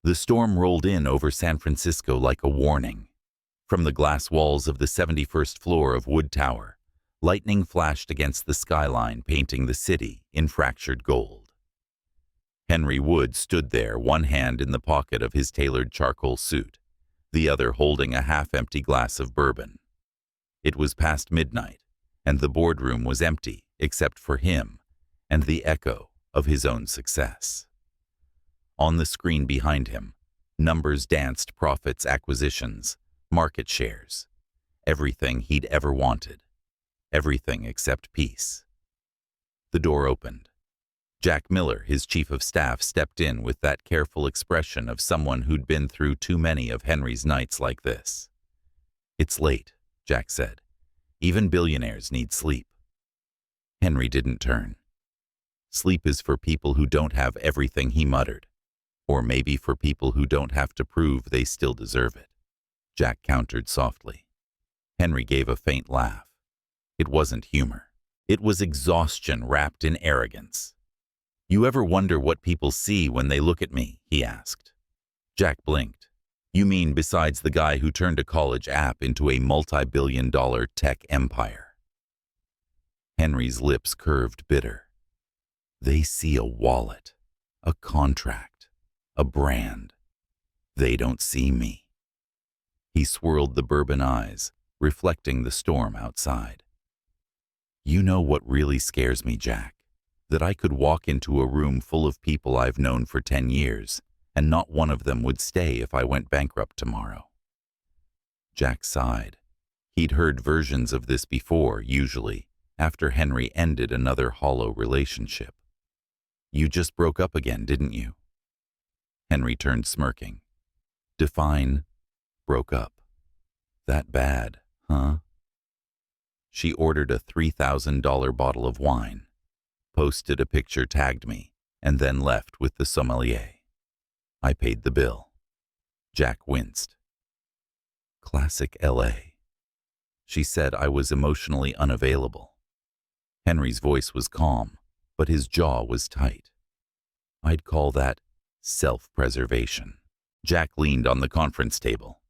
The storm rolled in over San Francisco like a warning. From the glass walls of the 71st floor of Wood Tower, lightning flashed against the skyline, painting the city in fractured gold. Henry Wood stood there, one hand in the pocket of his tailored charcoal suit, the other holding a half-empty glass of bourbon. It was past midnight, and the boardroom was empty except for him and the echo of his own success. On the screen behind him, numbers danced: profits, acquisitions, market shares, everything he'd ever wanted, everything except peace. The door opened. Jack Miller, his chief of staff, stepped in with that careful expression of someone who'd been through too many of Henry's nights like this. "It's late," Jack said. "Even billionaires need sleep." Henry didn't turn. "Sleep is for people who don't have everything," he muttered. "Or maybe for people who don't have to prove they still deserve it," Jack countered softly. Henry gave a faint laugh. It wasn't humor. It was exhaustion wrapped in arrogance. "You ever wonder what people see when they look at me?" he asked. Jack blinked. "You mean besides the guy who turned a college app into a multi-billion-dollar tech empire?" Henry's lips curved bitter. "They see a wallet, a contract, a brand. They don't see me." He swirled the bourbon eyes, reflecting the storm outside. "You know what really scares me, Jack? That I could walk into a room full of people I've known for 10 years, and not one of them would stay if I went bankrupt tomorrow." Jack sighed. He'd heard versions of this before, usually after Henry ended another hollow relationship. "You just broke up again, didn't you?" Henry turned, smirking. "Define broke up. That bad, huh?" "She ordered a $3,000 bottle of wine, posted a picture, tagged me, and then left with the sommelier. I paid the bill." Jack winced. "Classic LA. She said I was emotionally unavailable." Henry's voice was calm, but his jaw was tight. "I'd call that self-preservation." Jack leaned on the conference table.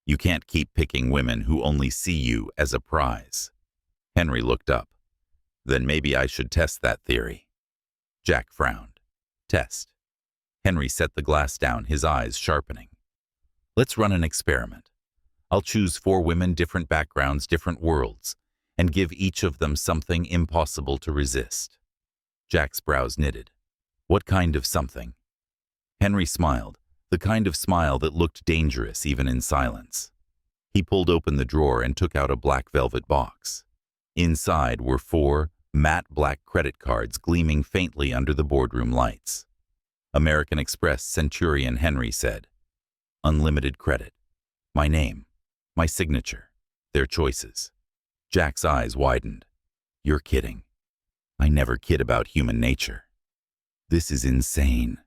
"You can't keep picking women who only see you as a prize." Henry looked up. "Then maybe I should test that theory." Jack frowned. "Test?" Henry set the glass down, his eyes sharpening. "Let's run an experiment. I'll choose 4 women, different backgrounds, different worlds, and give each of them something impossible to resist." Jack's brows knitted. "What kind of something?" Henry smiled, the kind of smile that looked dangerous even in silence. He pulled open the drawer and took out a black velvet box. Inside were 4 matte black credit cards gleaming faintly under the boardroom lights. "American Express Centurion," Henry said. "Unlimited credit. My name. My signature. Their choices." Jack's eyes widened. "You're kidding." "I never kid about human nature." "This is insane."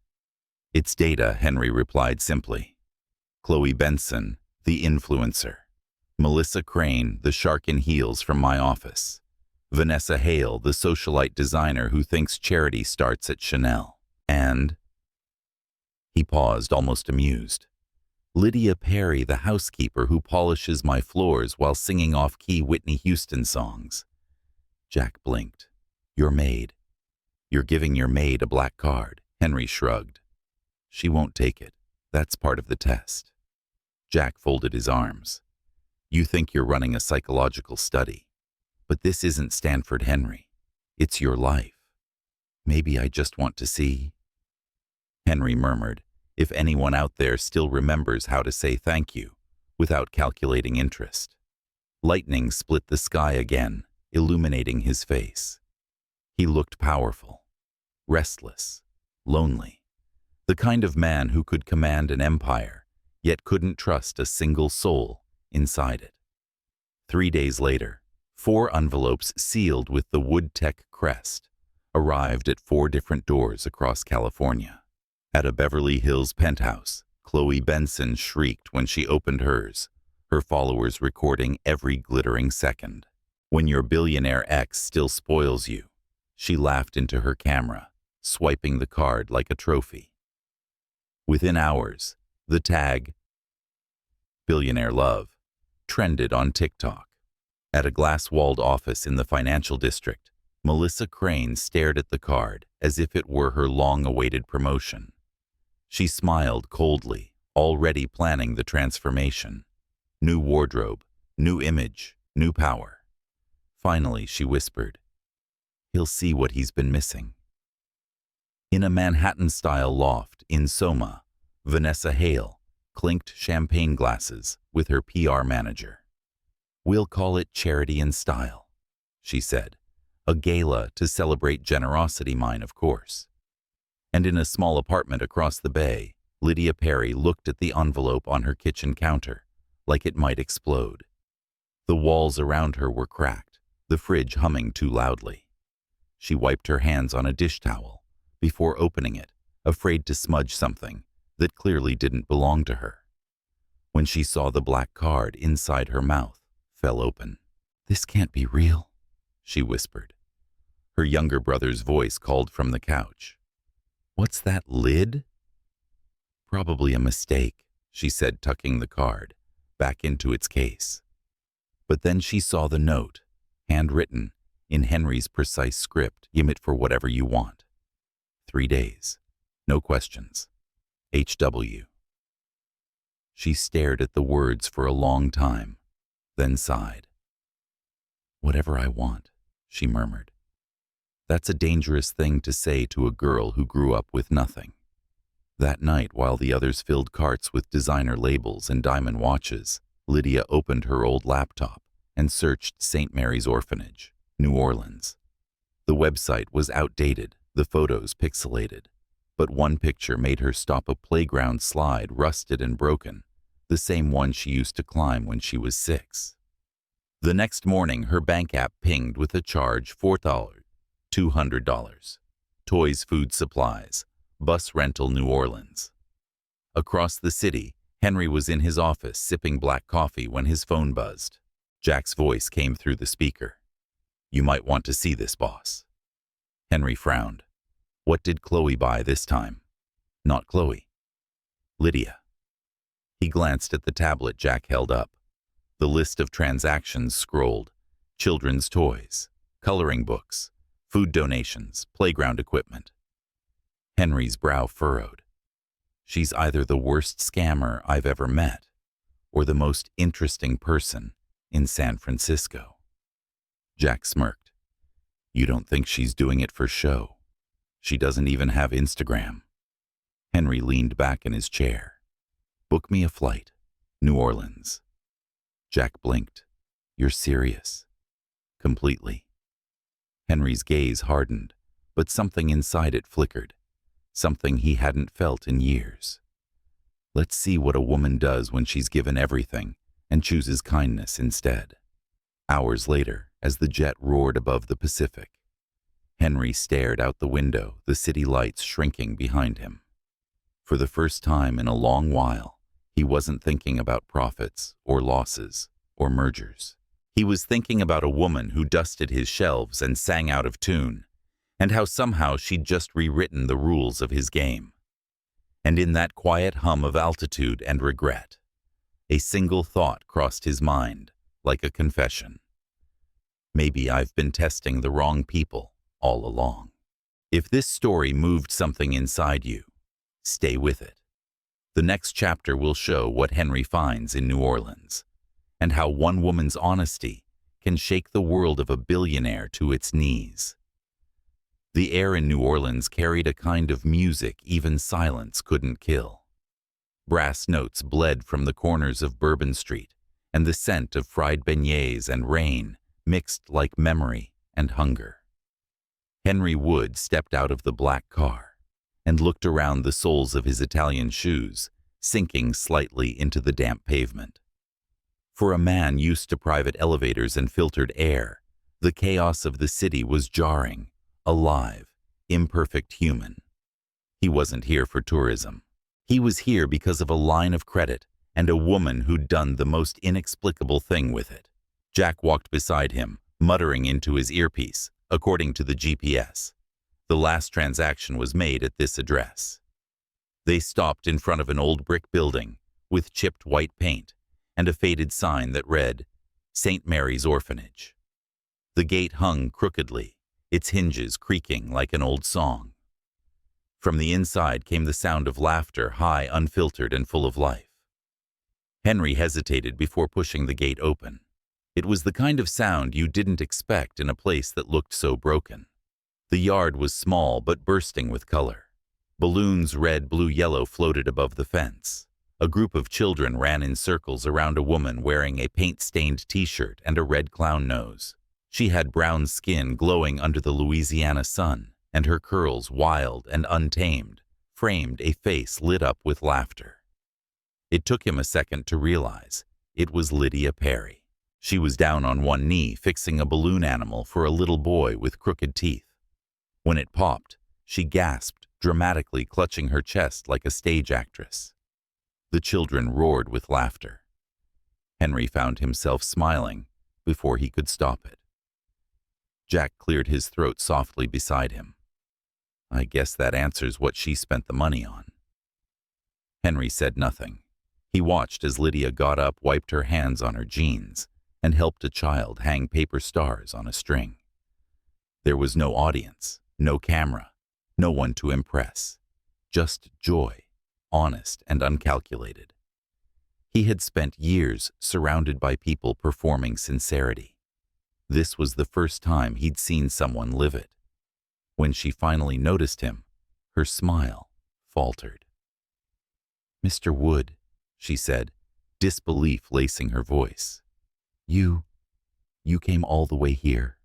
"It's data," Henry replied simply. "Chloe Benson, the influencer. Melissa Crane, the shark in heels from my office. Vanessa Hale, the socialite designer who thinks charity starts at Chanel. And—" He paused, almost amused. "Lydia Perry, the housekeeper who polishes my floors while singing off-key Whitney Houston songs." Jack blinked. "Your maid." "You're giving your maid a black card," Henry shrugged. "She won't take it. That's part of the test." Jack folded his arms. "You think you're running a psychological study. But this isn't Stanford, Henry. It's your life. Maybe I just want to see—" Henry murmured, if anyone out there still remembers how to say thank you without calculating interest. Lightning split the sky again, illuminating his face. He looked powerful, restless, lonely. The kind of man who could command an empire, yet couldn't trust a single soul inside it. 3 days later, 4 envelopes sealed with the Wood Tech crest arrived at 4 different doors across California. At a Beverly Hills penthouse, Chloe Benson shrieked when she opened hers, her followers recording every glittering second. "When your billionaire ex still spoils you," she laughed into her camera, swiping the card like a trophy. Within hours, the tag, Billionaire Love, trended on TikTok. At a glass-walled office in the financial district, Melissa Crane stared at the card as if it were her long-awaited promotion. She smiled coldly, already planning the transformation. New wardrobe, new image, new power. Finally, she whispered, "He'll see what he's been missing." In a Manhattan-style loft in Soma, Vanessa Hale clinked champagne glasses with her PR manager. "We'll call it Charity in Style," she said. "A gala to celebrate generosity, mine, of course." And in a small apartment across the bay, Lydia Perry looked at the envelope on her kitchen counter, like it might explode. The walls around her were cracked, the fridge humming too loudly. She wiped her hands on a dish towel before opening it, afraid to smudge something that clearly didn't belong to her. When she saw the black card inside her mouth fell open. "This can't be real," she whispered. Her younger brother's voice called from the couch. "What's that lid?" "Probably a mistake," she said, tucking the card back into its case. But then she saw the note, handwritten in Henry's precise script. "It for whatever you want. 3 days. No questions. HW." She stared at the words for a long time, then sighed. "Whatever I want," she murmured. That's a dangerous thing to say to a girl who grew up with nothing. That night, while the others filled carts with designer labels and diamond watches, Lydia opened her old laptop and searched St. Mary's Orphanage, New Orleans. The website was outdated, the photos pixelated, but one picture made her stop a playground slide, rusted and broken, the same one she used to climb when she was 6. The next morning, her bank app pinged with a charge for $200. Toys, food supplies, bus rental, New Orleans. Across the city, Henry was in his office sipping black coffee when his phone buzzed. Jack's voice came through the speaker. "You might want to see this, boss." Henry frowned. What did Chloe buy this time? Not Chloe. Lydia. He glanced at the tablet Jack held up. The list of transactions scrolled. Children's toys, coloring books, food donations, playground equipment. Henry's brow furrowed. She's either the worst scammer I've ever met, or the most interesting person in San Francisco. Jack smirked. "You don't think she's doing it for show? She doesn't even have Instagram." Henry leaned back in his chair. "Book me a flight. New Orleans." Jack blinked. "You're serious?" "Completely." Henry's gaze hardened, but something inside it flickered, something he hadn't felt in years. Let's see what a woman does when she's given everything and chooses kindness instead. Hours later, as the jet roared above the Pacific, Henry stared out the window, the city lights shrinking behind him. For the first time in a long while, he wasn't thinking about profits or losses or mergers. He was thinking about a woman who dusted his shelves and sang out of tune, and how somehow she'd just rewritten the rules of his game. And in that quiet hum of altitude and regret, a single thought crossed his mind, like a confession. Maybe I've been testing the wrong people all along. If this story moved something inside you, stay with it. The next chapter will show what Henry finds in New Orleans, and how one woman's honesty can shake the world of a billionaire to its knees. The air in New Orleans carried a kind of music even silence couldn't kill. Brass notes bled from the corners of Bourbon Street, and the scent of fried beignets and rain mixed like memory and hunger. Henry Wood stepped out of the black car and looked around, the soles of his Italian shoes sinking slightly into the damp pavement. For a man used to private elevators and filtered air, the chaos of the city was jarring, alive, imperfect human. He wasn't here for tourism. He was here because of a line of credit and a woman who'd done the most inexplicable thing with it. Jack walked beside him, muttering into his earpiece, according to the GPS. The last transaction was made at this address. They stopped in front of an old brick building with chipped white paint and a faded sign that read, St. Mary's Orphanage. The gate hung crookedly, its hinges creaking like an old song. From the inside came the sound of laughter, high, unfiltered, and full of life. Henry hesitated before pushing the gate open. It was the kind of sound you didn't expect in a place that looked so broken. The yard was small but bursting with color. Balloons, red, blue, yellow, floated above the fence. A group of children ran in circles around a woman wearing a paint-stained t-shirt and a red clown nose. She had brown skin glowing under the Louisiana sun, and her curls, wild and untamed, framed a face lit up with laughter. It took him a second to realize it was Lydia Perry. She was down on one knee fixing a balloon animal for a little boy with crooked teeth. When it popped, she gasped, dramatically clutching her chest like a stage actress. The children roared with laughter. Henry found himself smiling before he could stop it. Jack cleared his throat softly beside him. I guess that answers what she spent the money on. Henry said nothing. He watched as Lydia got up, wiped her hands on her jeans, and helped a child hang paper stars on a string. There was no audience, no camera, no one to impress, just joy, honest and uncalculated. He had spent years surrounded by people performing sincerity. This was the first time he'd seen someone live it. When she finally noticed him, her smile faltered. Mr. Wood, she said, disbelief lacing her voice. You came all the way here.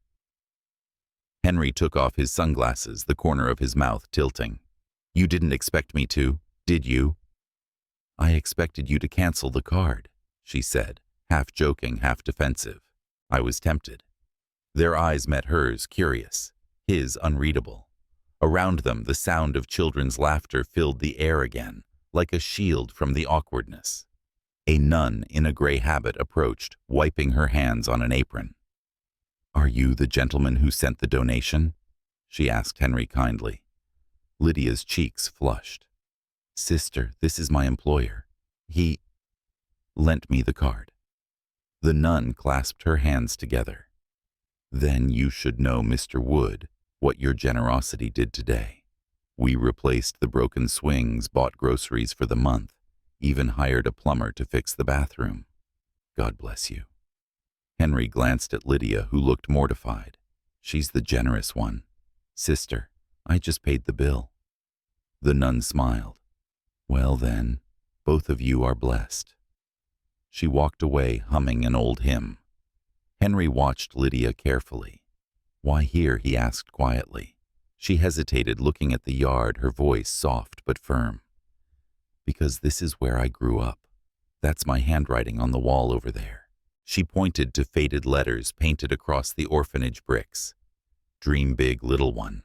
Henry took off his sunglasses, the corner of his mouth tilting. You didn't expect me to, did you? I expected you to cancel the card, she said, half joking, half defensive. I was tempted. Their eyes met hers, curious, his unreadable. Around them, the sound of children's laughter filled the air again, like a shield from the awkwardness. A nun in a gray habit approached, wiping her hands on an apron. Are you the gentleman who sent the donation? She asked Henry kindly. Lydia's cheeks flushed. Sister, this is my employer. He lent me the card. The nun clasped her hands together. Then you should know, Mr. Wood, what your generosity did today. We replaced the broken swings, bought groceries for the month, even hired a plumber to fix the bathroom. God bless you. Henry glanced at Lydia, who looked mortified. She's the generous one. Sister, I just paid the bill. The nun smiled. Well then, both of you are blessed. She walked away, humming an old hymn. Henry watched Lydia carefully. Why here, he asked quietly. She hesitated, looking at the yard, her voice soft but firm. Because this is where I grew up. That's my handwriting on the wall over there. She pointed to faded letters painted across the orphanage bricks. Dream big, little one.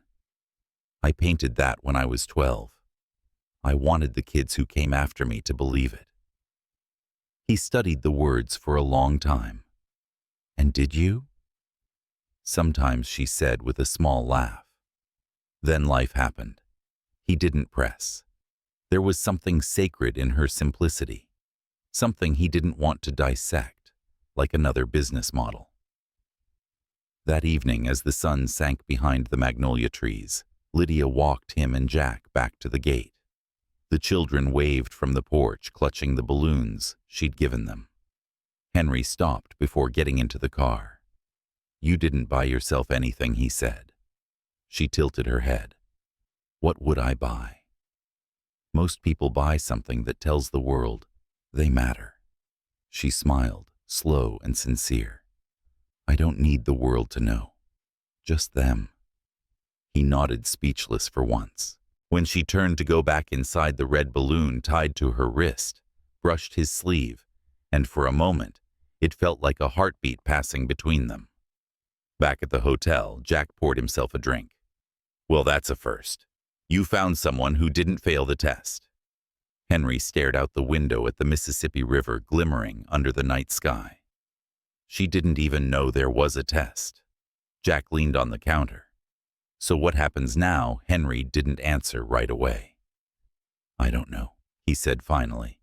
I painted that when I was 12. I wanted the kids who came after me to believe it. He studied the words for a long time. And did you? Sometimes, she said with a small laugh. Then life happened. He didn't press. There was something sacred in her simplicity, something he didn't want to dissect, like another business model. That evening, as the sun sank behind the magnolia trees, Lydia walked him and Jack back to the gate. The children waved from the porch, clutching the balloons she'd given them. Henry stopped before getting into the car. You didn't buy yourself anything, he said. She tilted her head. What would I buy? Most people buy something that tells the world they matter. She smiled, slow and sincere. I don't need the world to know. Just them. He nodded, speechless for once. When she turned to go back inside, the red balloon tied to her wrist brushed his sleeve, and for a moment, it felt like a heartbeat passing between them. Back at the hotel, Jack poured himself a drink. Well, that's a first. You found someone who didn't fail the test. Henry stared out the window at the Mississippi River glimmering under the night sky. She didn't even know there was a test. Jack leaned on the counter. So what happens now? Henry didn't answer right away. I don't know, he said finally.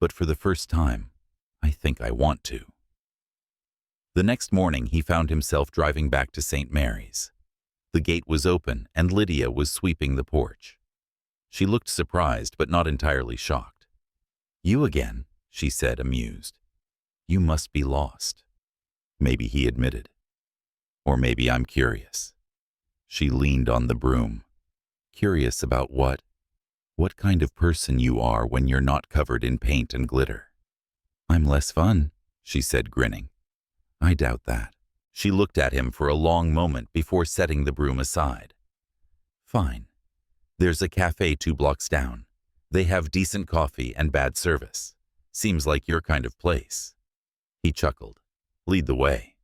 But for the first time, I think I want to. The next morning, he found himself driving back to St. Mary's. The gate was open, and Lydia was sweeping the porch. She looked surprised, but not entirely shocked. You again, she said, amused. You must be lost. Maybe he admitted. Or maybe I'm curious. She leaned on the broom. Curious about what? What kind of person you are when you're not covered in paint and glitter. I'm less fun, she said, grinning. I doubt that. She looked at him for a long moment before setting the broom aside. Fine. There's a cafe 2 blocks down. They have decent coffee and bad service. Seems like your kind of place. He chuckled. Lead the way.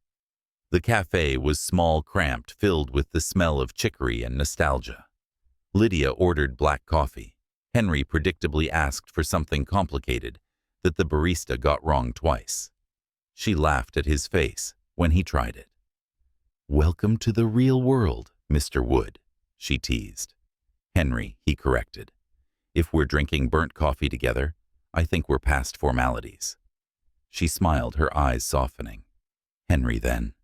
The cafe was small, cramped, filled with the smell of chicory and nostalgia. Lydia ordered black coffee. Henry predictably asked for something complicated that the barista got wrong twice. She laughed at his face when he tried it. Welcome to the real world, Mr. Wood, she teased. Henry, he corrected. If we're drinking burnt coffee together, I think we're past formalities. She smiled, her eyes softening. Henry, then.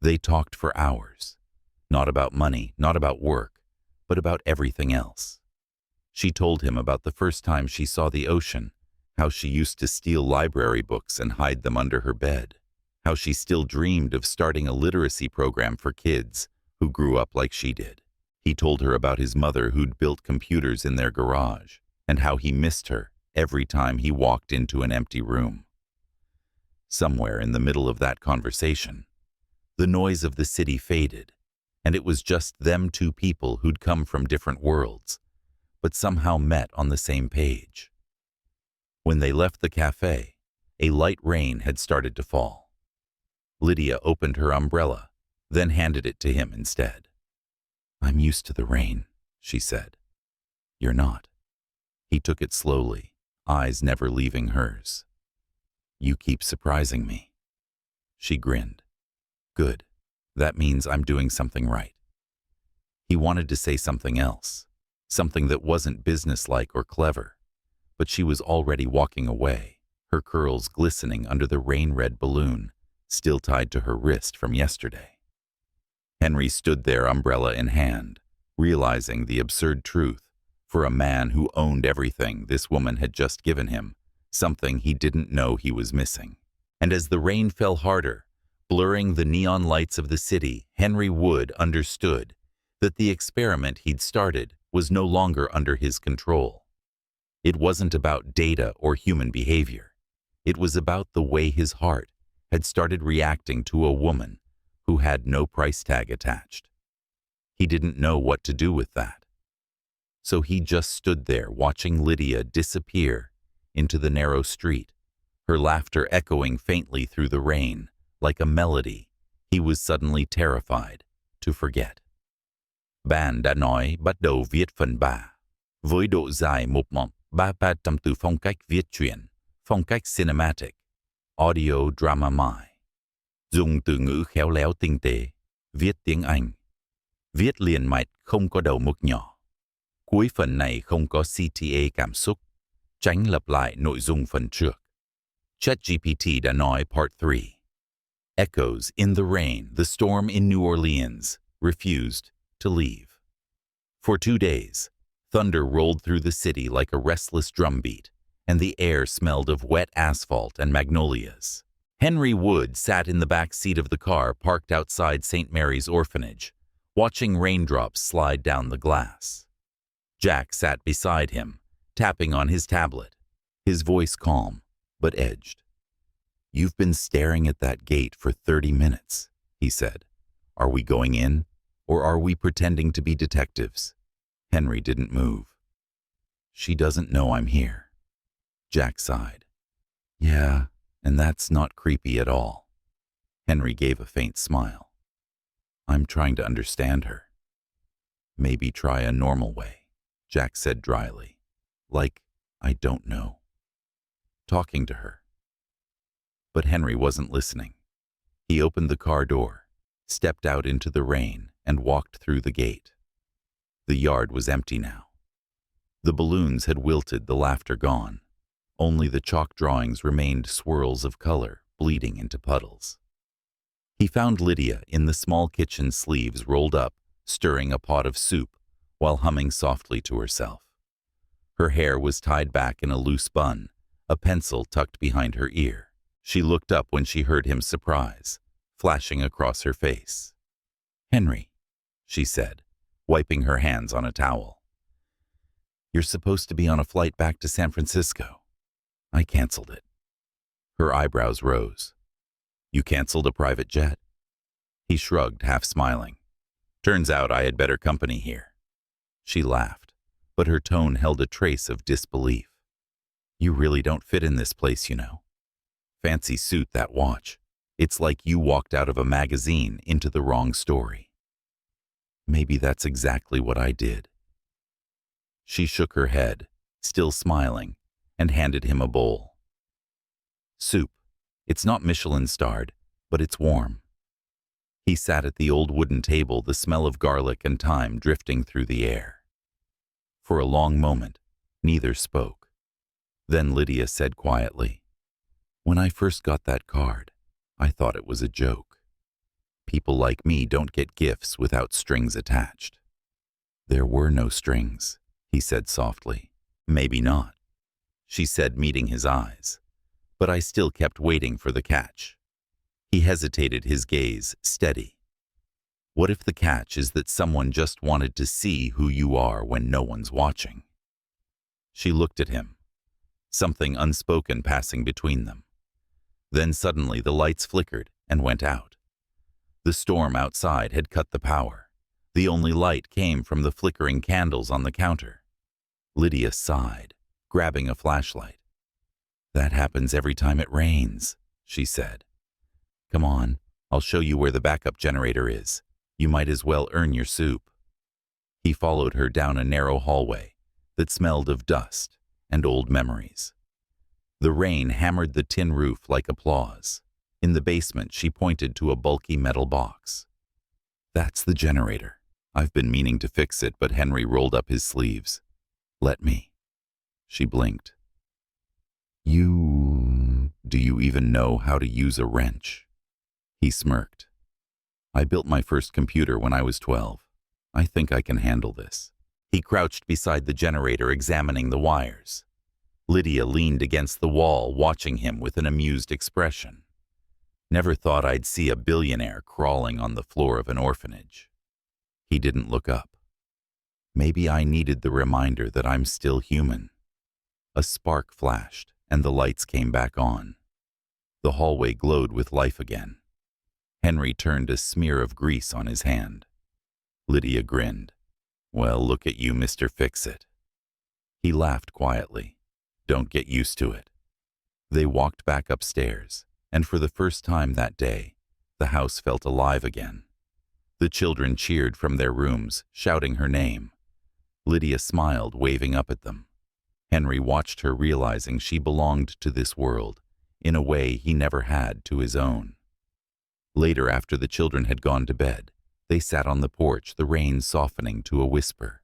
They talked for hours. Not about money, not about work, but about everything else. She told him about the first time she saw the ocean, how she used to steal library books and hide them under her bed, how she still dreamed of starting a literacy program for kids who grew up like she did. He told her about his mother who'd built computers in their garage, and how he missed her every time he walked into an empty room. Somewhere in the middle of that conversation, the noise of the city faded, and it was just them 2 people who'd come from different worlds, but somehow met on the same page. When they left the cafe, a light rain had started to fall. Lydia opened her umbrella, then handed it to him instead. I'm used to the rain, she said. You're not. He took it slowly, eyes never leaving hers. You keep surprising me. She grinned. Good. That means I'm doing something right. He wanted to say something else, something that wasn't businesslike or clever, but she was already walking away, her curls glistening under the rain-red balloon, still tied to her wrist from yesterday. Henry stood there, umbrella in hand, realizing the absurd truth. For a man who owned everything this woman had just given him, something he didn't know he was missing. And as the rain fell harder, blurring the neon lights of the city, Henry Wood understood that the experiment he'd started was no longer under his control. It wasn't about data or human behavior. It was about the way his heart had started reacting to a woman who had no price tag attached. He didn't know what to do with that. So he just stood there watching Lydia disappear into the narrow street, her laughter echoing faintly through the rain like a melody he was suddenly terrified to forget. Bạn đã nói bắt đầu viết phần 3, với độ dài 1.300 từ phong cách viết truyện, phong cách cinematic, audio drama mài. Dùng từ ngữ khéo léo tinh tế, viết tiếng Anh. Viết liền mạch không có đầu mục nhỏ. Cuối phần này không có CTA cảm xúc, tránh lặp lại nội dung phần trước. ChatGPT đã nói Part 3. Echoes in the rain, the storm in New Orleans refused to leave. For 2 days, thunder rolled through the city like a restless drumbeat, and the air smelled of wet asphalt and magnolias. Henry Wood sat in the back seat of the car parked outside St. Mary's Orphanage, watching raindrops slide down the glass. Jack sat beside him, tapping on his tablet, his voice calm but edged. You've been staring at that gate for 30 minutes, he said. Are we going in, or are we pretending to be detectives? Henry didn't move. She doesn't know I'm here. Jack sighed. Yeah, and that's not creepy at all. Henry gave a faint smile. I'm trying to understand her. Maybe try a normal way, Jack said dryly. Like, I don't know. Talking to her. But Henry wasn't listening. He opened the car door, stepped out into the rain, and walked through the gate. The yard was empty now. The balloons had wilted, the laughter gone. Only the chalk drawings remained swirls of color, bleeding into puddles. He found Lydia in the small kitchen, sleeves rolled up, stirring a pot of soup while humming softly to herself. Her hair was tied back in a loose bun, a pencil tucked behind her ear. She looked up when she heard him, surprise flashing across her face. "Henry," she said, wiping her hands on a towel. "You're supposed to be on a flight back to San Francisco. I canceled it." Her eyebrows rose. "You canceled a private jet?" He shrugged, half smiling. "Turns out I had better company here." She laughed, but her tone held a trace of disbelief. "You really don't fit in this place, you know. Fancy suit, that watch. It's like you walked out of a magazine into the wrong story." "Maybe that's exactly what I did." She shook her head, still smiling, and handed him a bowl. "Soup. It's not Michelin-starred, but it's warm." He sat at the old wooden table, the smell of garlic and thyme drifting through the air. For a long moment, neither spoke. Then Lydia said quietly, "When I first got that card, I thought it was a joke. People like me don't get gifts without strings attached." "There were no strings," he said softly. "Maybe not," she said, meeting his eyes. "But I still kept waiting for the catch." He hesitated, his gaze steady. "What if the catch is that someone just wanted to see who you are when no one's watching?" She looked at him, something unspoken passing between them. Then suddenly the lights flickered and went out. The storm outside had cut the power. The only light came from the flickering candles on the counter. Lydia sighed, grabbing a flashlight. "That happens every time it rains," she said. "Come on, I'll show you where the backup generator is. You might as well earn your soup." He followed her down a narrow hallway that smelled of dust and old memories. The rain hammered the tin roof like applause. In the basement, she pointed to a bulky metal box. "That's the generator. I've been meaning to fix it," but Henry rolled up his sleeves. "Let me." She blinked. Do you even know how to use a wrench?" He smirked. "I built my first computer when I was 12. I think I can handle this." He crouched beside the generator, examining the wires. Lydia leaned against the wall, watching him with an amused expression. "Never thought I'd see a billionaire crawling on the floor of an orphanage." He didn't look up. "Maybe I needed the reminder that I'm still human." A spark flashed, and the lights came back on. The hallway glowed with life again. Henry turned a smear of grease on his hand. Lydia grinned. "Well, look at you, Mr. Fix-It." He laughed quietly. "Don't get used to it." They walked back upstairs, and for the first time that day, the house felt alive again. The children cheered from their rooms, shouting her name. Lydia smiled, waving up at them. Henry watched her, realizing she belonged to this world in a way he never had to his own. Later, after the children had gone to bed, they sat on the porch, the rain softening to a whisper.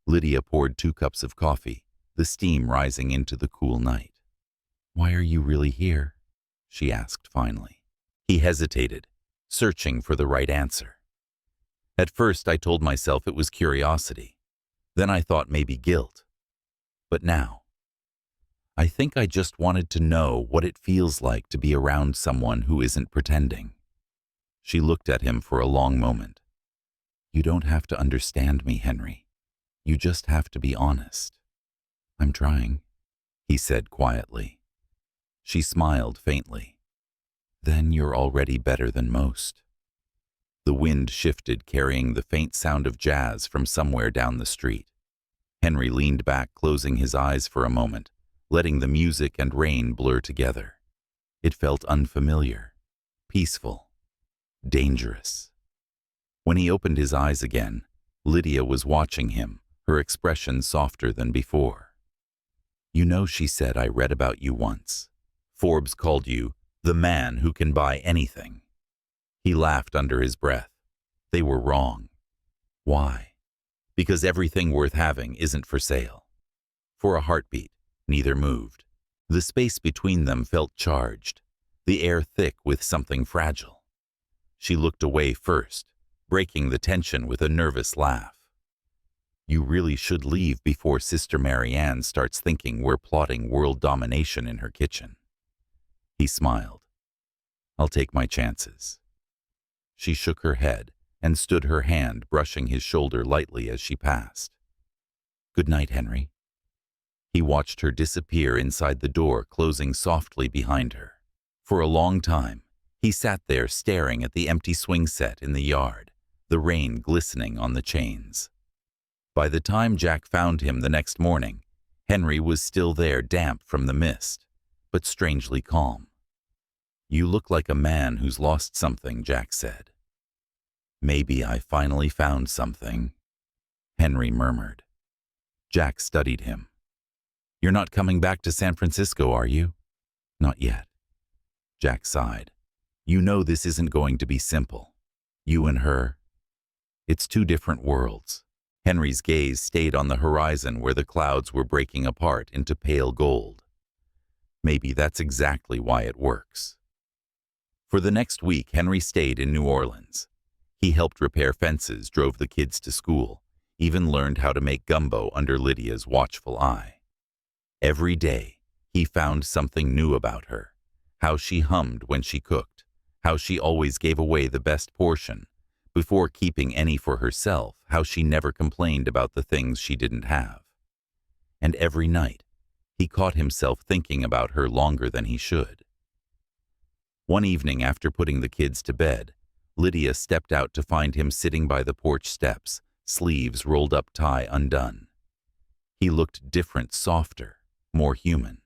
Lydia poured 2 cups of coffee, the steam rising into the cool night. "Why are you really here?" she asked finally. He hesitated, searching for the right answer. "At first I told myself it was curiosity. Then I thought maybe guilt. But now, I think I just wanted to know what it feels like to be around someone who isn't pretending." She looked at him for a long moment. "You don't have to understand me, Henry. You just have to be honest." "I'm trying," he said quietly. She smiled faintly. "Then you're already better than most." The wind shifted, carrying the faint sound of jazz from somewhere down the street. Henry leaned back, closing his eyes for a moment, letting the music and rain blur together. It felt unfamiliar, peaceful, dangerous. When he opened his eyes again, Lydia was watching him, her expression softer than before. "You know," she said, "I read about you once. Forbes called you the man who can buy anything." He laughed under his breath. "They were wrong." "Why?" "Because everything worth having isn't for sale. For a heartbeat, neither moved. The space between them felt charged, the air thick with something fragile. She looked away first, breaking the tension with a nervous laugh. You really should leave before Sister Marianne starts thinking we're plotting world domination in her kitchen. He smiled. I'll take my chances. She shook her head and stood her hand brushing his shoulder lightly as she passed. Good night, Henry. He watched her disappear inside the door, closing softly behind her. For a long time, he sat there staring at the empty swing set in the yard, the rain glistening on the chains. By the time Jack found him the next morning, Henry was still there, damp from the mist, but strangely calm. You look like a man who's lost something, Jack said. Maybe I finally found something, Henry murmured. Jack studied him. You're not coming back to San Francisco, are you? Not yet. Jack sighed. You know this isn't going to be simple. You and her. It's two different worlds. Henry's gaze stayed on the horizon where the clouds were breaking apart into pale gold. Maybe that's exactly why it works. For the next week, Henry stayed in New Orleans. He helped repair fences, drove the kids to school, even learned how to make gumbo under Lydia's watchful eye. Every day, he found something new about her. How she hummed when she cooked, how she always gave away the best portion, before keeping any for herself, how she never complained about the things she didn't have. And every night, he caught himself thinking about her longer than he should. One evening after putting the kids to bed, Lydia stepped out to find him sitting by the porch steps, sleeves rolled up, tie undone. He looked different, softer, more human.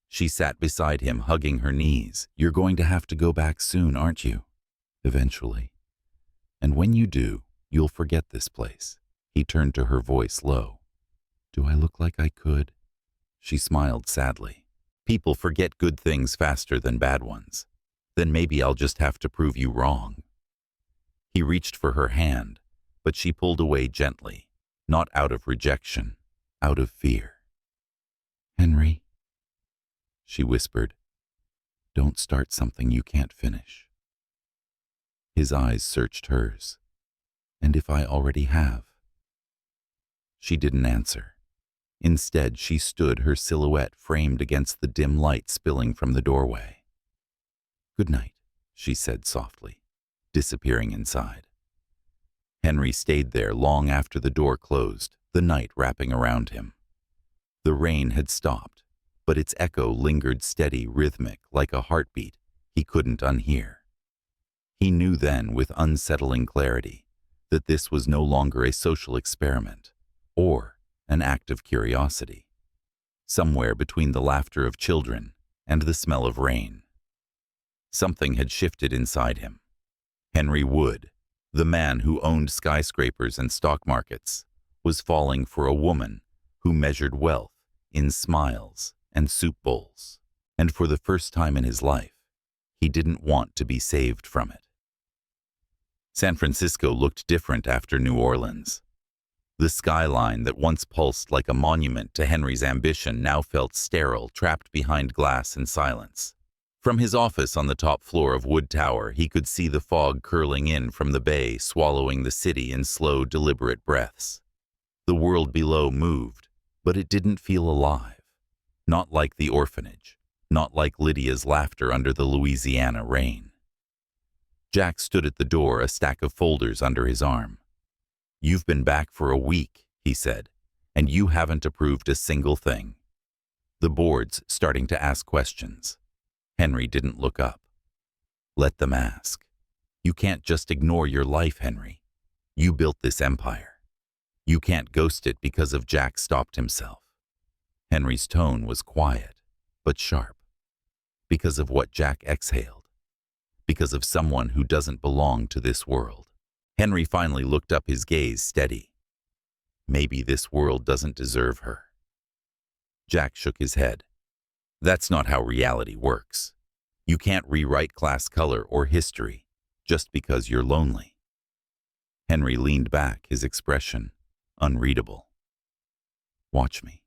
She sat beside him, hugging her knees. You're going to have to go back soon, aren't you? Eventually. And when you do, you'll forget this place. He turned to her, voice low. Do I look like I could? She smiled sadly. People forget good things faster than bad ones. Then maybe I'll just have to prove you wrong. He reached for her hand, but she pulled away gently, not out of rejection, out of fear. Henry, she whispered, don't start something you can't finish. His eyes searched hers. And if I already have? She didn't answer. Instead, she stood, her silhouette framed against the dim light spilling from the doorway. Good night, she said softly, disappearing inside. Henry stayed there long after the door closed, the night wrapping around him. The rain had stopped, but its echo lingered steady, rhythmic, like a heartbeat he couldn't unhear. He knew then, with unsettling clarity, that this was no longer a social experiment or an act of curiosity. Somewhere between the laughter of children and the smell of rain, something had shifted inside him. Henry Wood, the man who owned skyscrapers and stock markets, was falling for a woman who measured wealth in smiles and soup bowls. And for the first time in his life, he didn't want to be saved from it. San Francisco looked different after New Orleans. The skyline that once pulsed like a monument to Henry's ambition now felt sterile, trapped behind glass and silence. From his office on the top floor of Wood Tower, he could see the fog curling in from the bay, swallowing the city in slow, deliberate breaths. The world below moved, but it didn't feel alive. Not like the orphanage, not like Lydia's laughter under the Louisiana rain. Jack stood at the door, a stack of folders under his arm. You've been back for a week, he said, and you haven't approved a single thing. The board's starting to ask questions. Henry didn't look up. Let them ask. You can't just ignore your life, Henry. You built this empire. You can't ghost it because of Jack stopped himself. Henry's tone was quiet, but sharp. Because of what Jack exhaled. Because of someone who doesn't belong to this world. Henry finally looked up, his gaze steady. Maybe this world doesn't deserve her. Jack shook his head. That's not how reality works. You can't rewrite class, color, or history just because you're lonely. Henry leaned back, his expression unreadable. Watch me.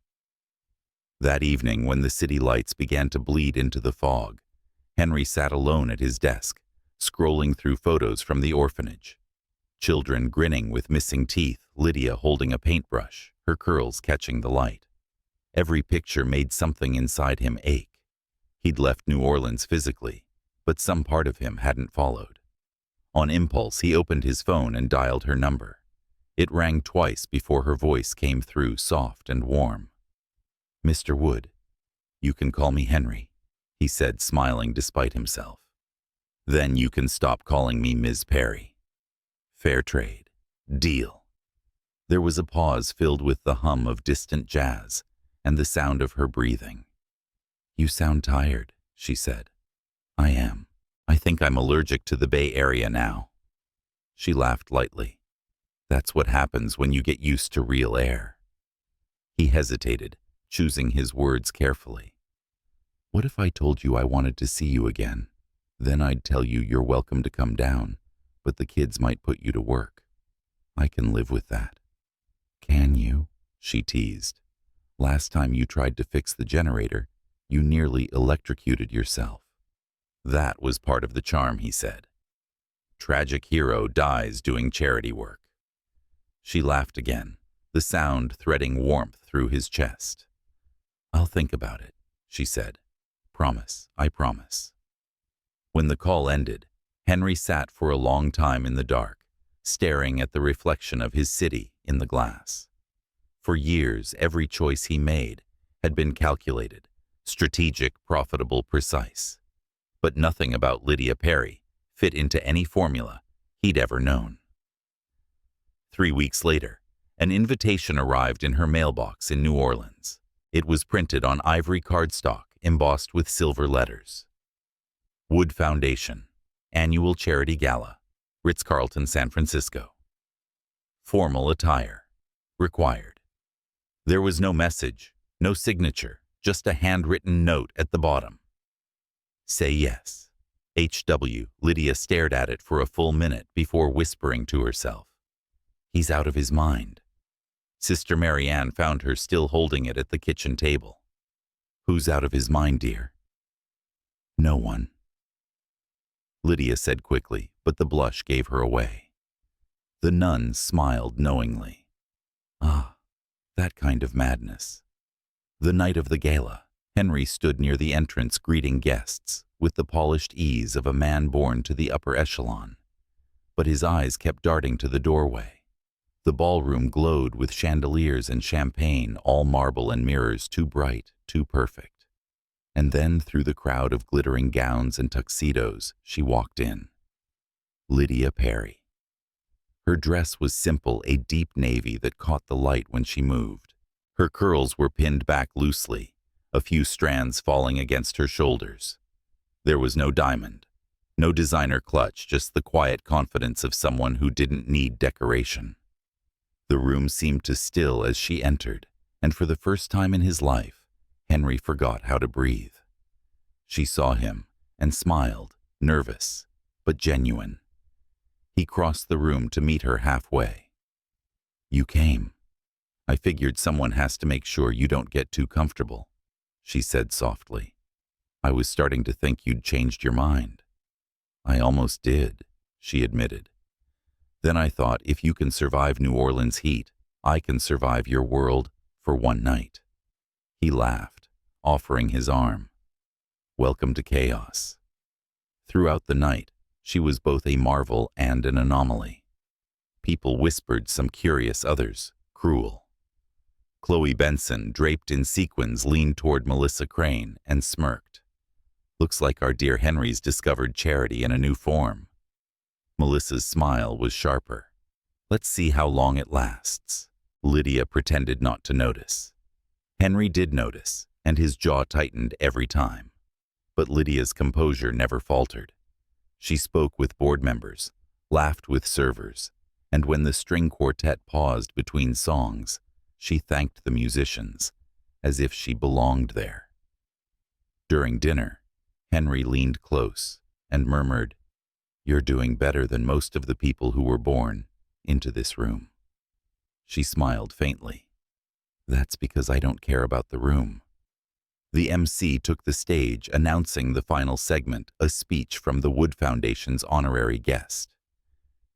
That evening, when the city lights began to bleed into the fog, Henry sat alone at his desk, scrolling through photos from the orphanage. Children grinning with missing teeth, Lydia holding a paintbrush, her curls catching the light. Every picture made something inside him ache. He'd left New Orleans physically, but some part of him hadn't followed. On impulse, he opened his phone and dialed her number. It rang twice before her voice came through, soft and warm. "Mr. Wood, you can call me Henry," he said, smiling despite himself. "Then you can stop calling me Ms. Perry. Fair trade. Deal." There was a pause filled with the hum of distant jazz and the sound of her breathing. "You sound tired," she said. "I am. I think I'm allergic to the Bay Area now." She laughed lightly. "That's what happens when you get used to real air." He hesitated, choosing his words carefully. "What if I told you I wanted to see you again? Then I'd tell you you're welcome to come down, but the kids might put you to work. I can live with that." "Can you?" she teased. "Last time you tried to fix the generator, you nearly electrocuted yourself." "That was part of the charm," he said. "Tragic hero dies doing charity work." She laughed again, the sound threading warmth through his chest. "I'll think about it," she said. "Promise, I promise." When the call ended, Henry sat for a long time in the dark, staring at the reflection of his city in the glass. For years, every choice he made had been calculated, strategic, profitable, precise. But nothing about Lydia Perry fit into any formula he'd ever known. 3 weeks later, an invitation arrived in her mailbox in New Orleans. It was printed on ivory cardstock, embossed with silver letters. Wood Foundation, Annual Charity Gala, Ritz-Carlton, San Francisco. Formal attire. Required. There was no message, no signature, just a handwritten note at the bottom. "Say yes. H.W." Lydia stared at it for a full minute before whispering to herself. "He's out of his mind." Sister Marianne found her still holding it at the kitchen table. "Who's out of his mind, dear?" "No one," Lydia said quickly, but the blush gave her away. The nun smiled knowingly. "Ah, that kind of madness." The night of the gala, Henry stood near the entrance greeting guests with the polished ease of a man born to the upper echelon. But his eyes kept darting to the doorway. The ballroom glowed with chandeliers and champagne, all marble and mirrors, too bright, too perfect. And then, through the crowd of glittering gowns and tuxedos, she walked in. Lydia Perry. Her dress was simple, a deep navy that caught the light when she moved. Her curls were pinned back loosely, a few strands falling against her shoulders. There was no diamond, no designer clutch, just the quiet confidence of someone who didn't need decoration. The room seemed to still as she entered, and for the first time in his life, Henry forgot how to breathe. She saw him and smiled, nervous, but genuine. He crossed the room to meet her halfway. "You came. I figured someone has to make sure you don't get too comfortable," she said softly. "I was starting to think you'd changed your mind." "I almost did," she admitted. "Then I thought, if you can survive New Orleans heat, I can survive your world for one night." He laughed, offering his arm. "Welcome to chaos." Throughout the night, she was both a marvel and an anomaly. People whispered, some curious, others cruel. Chloe Benson, draped in sequins, leaned toward Melissa Crane and smirked. "Looks like our dear Henry's discovered charity in a new form." Melissa's smile was sharper. "Let's see how long it lasts." Lydia pretended not to notice. Henry did notice, and his jaw tightened every time. But Lydia's composure never faltered. She spoke with board members, laughed with servers, and when the string quartet paused between songs, she thanked the musicians, as if she belonged there. During dinner, Henry leaned close and murmured, "You're doing better than most of the people who were born into this room." She smiled faintly. "That's because I don't care about the room. The MC took the stage, announcing the final segment, a speech from the Wood Foundation's honorary guest.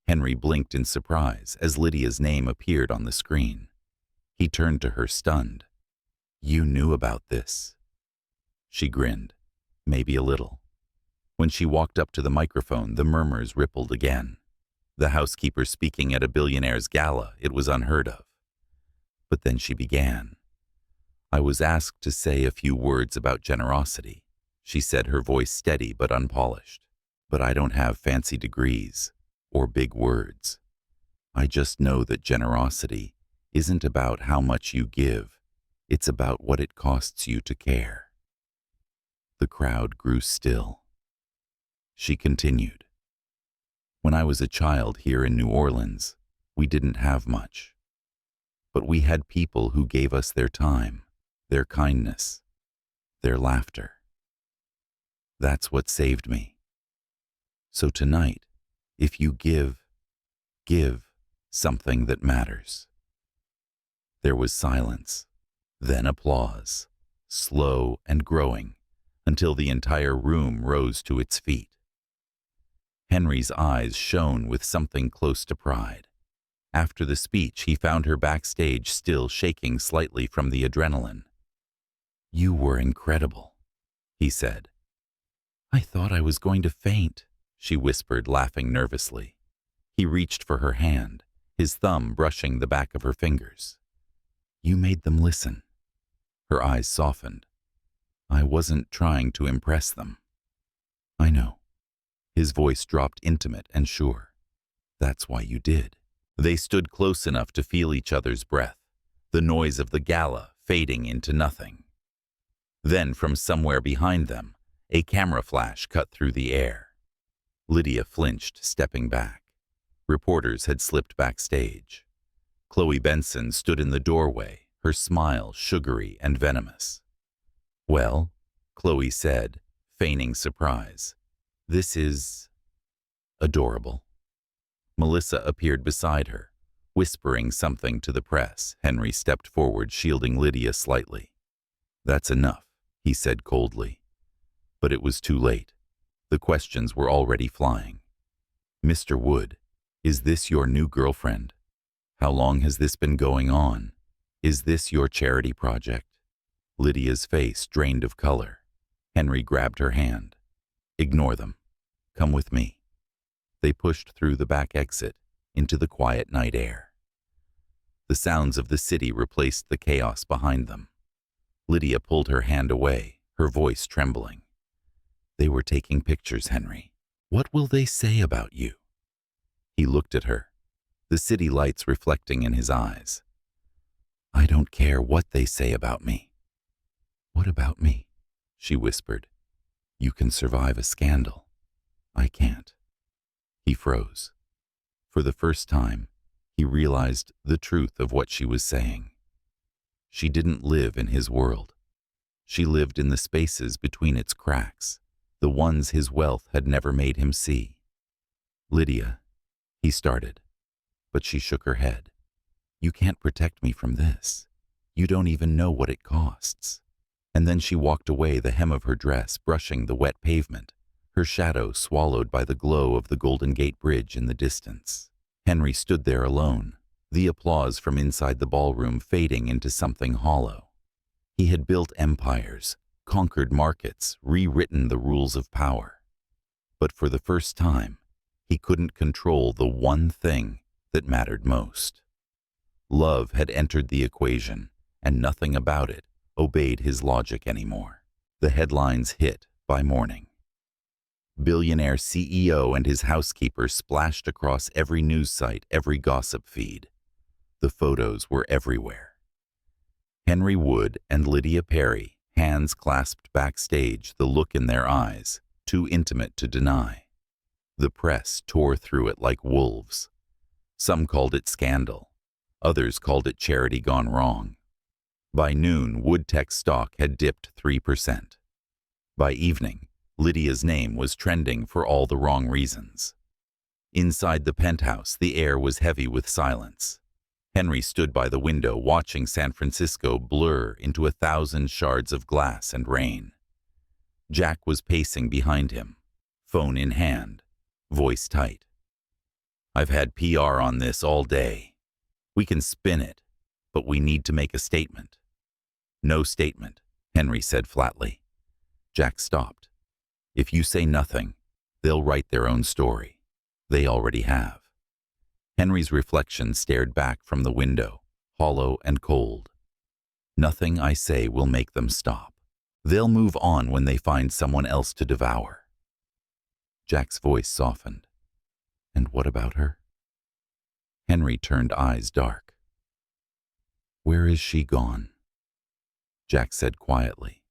Henry blinked in surprise as Lydia's name appeared on the screen. He turned to her, stunned. "You knew about this?" She grinned, maybe a little. When she walked up to the microphone, the murmurs rippled again. The housekeeper speaking at a billionaire's gala, it was unheard of. But then she began. "I was asked to say a few words about generosity," she said, her voice steady but unpolished. "But I don't have fancy degrees or big words. I just know that generosity isn't about how much you give. It's about what it costs you to care." The crowd grew still. She continued. "When I was a child here in New Orleans, we didn't have much. But we had people who gave us their time, their kindness, their laughter. That's what saved me. So tonight, if you give something that matters." There was silence, then applause, slow and growing, until the entire room rose to its feet. Henry's eyes shone with something close to pride. After the speech, he found her backstage, still shaking slightly from the adrenaline. "You were incredible," he said. "I thought I was going to faint," she whispered, laughing nervously. He reached for her hand, his thumb brushing the back of her fingers. "You made them listen." Her eyes softened. "I wasn't trying to impress them." "I know." His voice dropped, intimate and sure. "That's why you did." They stood close enough to feel each other's breath, the noise of the gala fading into nothing. Then, from somewhere behind them, a camera flash cut through the air. Lydia flinched, stepping back. Reporters had slipped backstage. Chloe Benson stood in the doorway, her smile sugary and venomous. "Well," Chloe said, feigning surprise, "this is adorable." Melissa appeared beside her, whispering something to the press. Henry stepped forward, shielding Lydia slightly. "That's enough," he said coldly. But it was too late. The questions were already flying. "Mr. Wood, is this your new girlfriend? How long has this been going on? Is this your charity project?" Lydia's face drained of color. Henry grabbed her hand. "Ignore them. Come with me." They pushed through the back exit into the quiet night air. The sounds of the city replaced the chaos behind them. Lydia pulled her hand away, her voice trembling. "They were taking pictures, Henry. What will they say about you?" He looked at her, the city lights reflecting in his eyes. "I don't care what they say about me." "What about me?" she whispered. "You can survive a scandal. I can't." He froze. For the first time, he realized the truth of what she was saying. She didn't live in his world. She lived in the spaces between its cracks, the ones his wealth had never made him see. "Lydia," he started, but she shook her head. "You can't protect me from this. You don't even know what it costs." And then she walked away, the hem of her dress brushing the wet pavement, her shadow swallowed by the glow of the Golden Gate Bridge in the distance. Henry stood there alone, the applause from inside the ballroom fading into something hollow. He had built empires, conquered markets, rewritten the rules of power. But for the first time, he couldn't control the one thing that mattered most. Love had entered the equation, and nothing about it obeyed his logic anymore. The headlines hit by morning. Billionaire CEO and his housekeeper splashed across every news site, every gossip feed. The photos were everywhere. Henry Wood and Lydia Perry, hands clasped backstage, the look in their eyes, too intimate to deny. The press tore through it like wolves. Some called it scandal. Others called it charity gone wrong. By noon, Woodtech stock had dipped 3%. By evening, Lydia's name was trending for all the wrong reasons. Inside the penthouse, the air was heavy with silence. Henry stood by the window watching San Francisco blur into 1,000 shards of glass and rain. Jack was pacing behind him, phone in hand, voice tight. "I've had PR on this all day. We can spin it, but we need to make a statement." "No statement," Henry said flatly. Jack stopped. "If you say nothing, they'll write their own story. They already have." Henry's reflection stared back from the window, hollow and cold. "Nothing I say will make them stop. They'll move on when they find someone else to devour." Jack's voice softened. "And what about her?" Henry turned eyes dark. "Where is she gone?" Jack said quietly.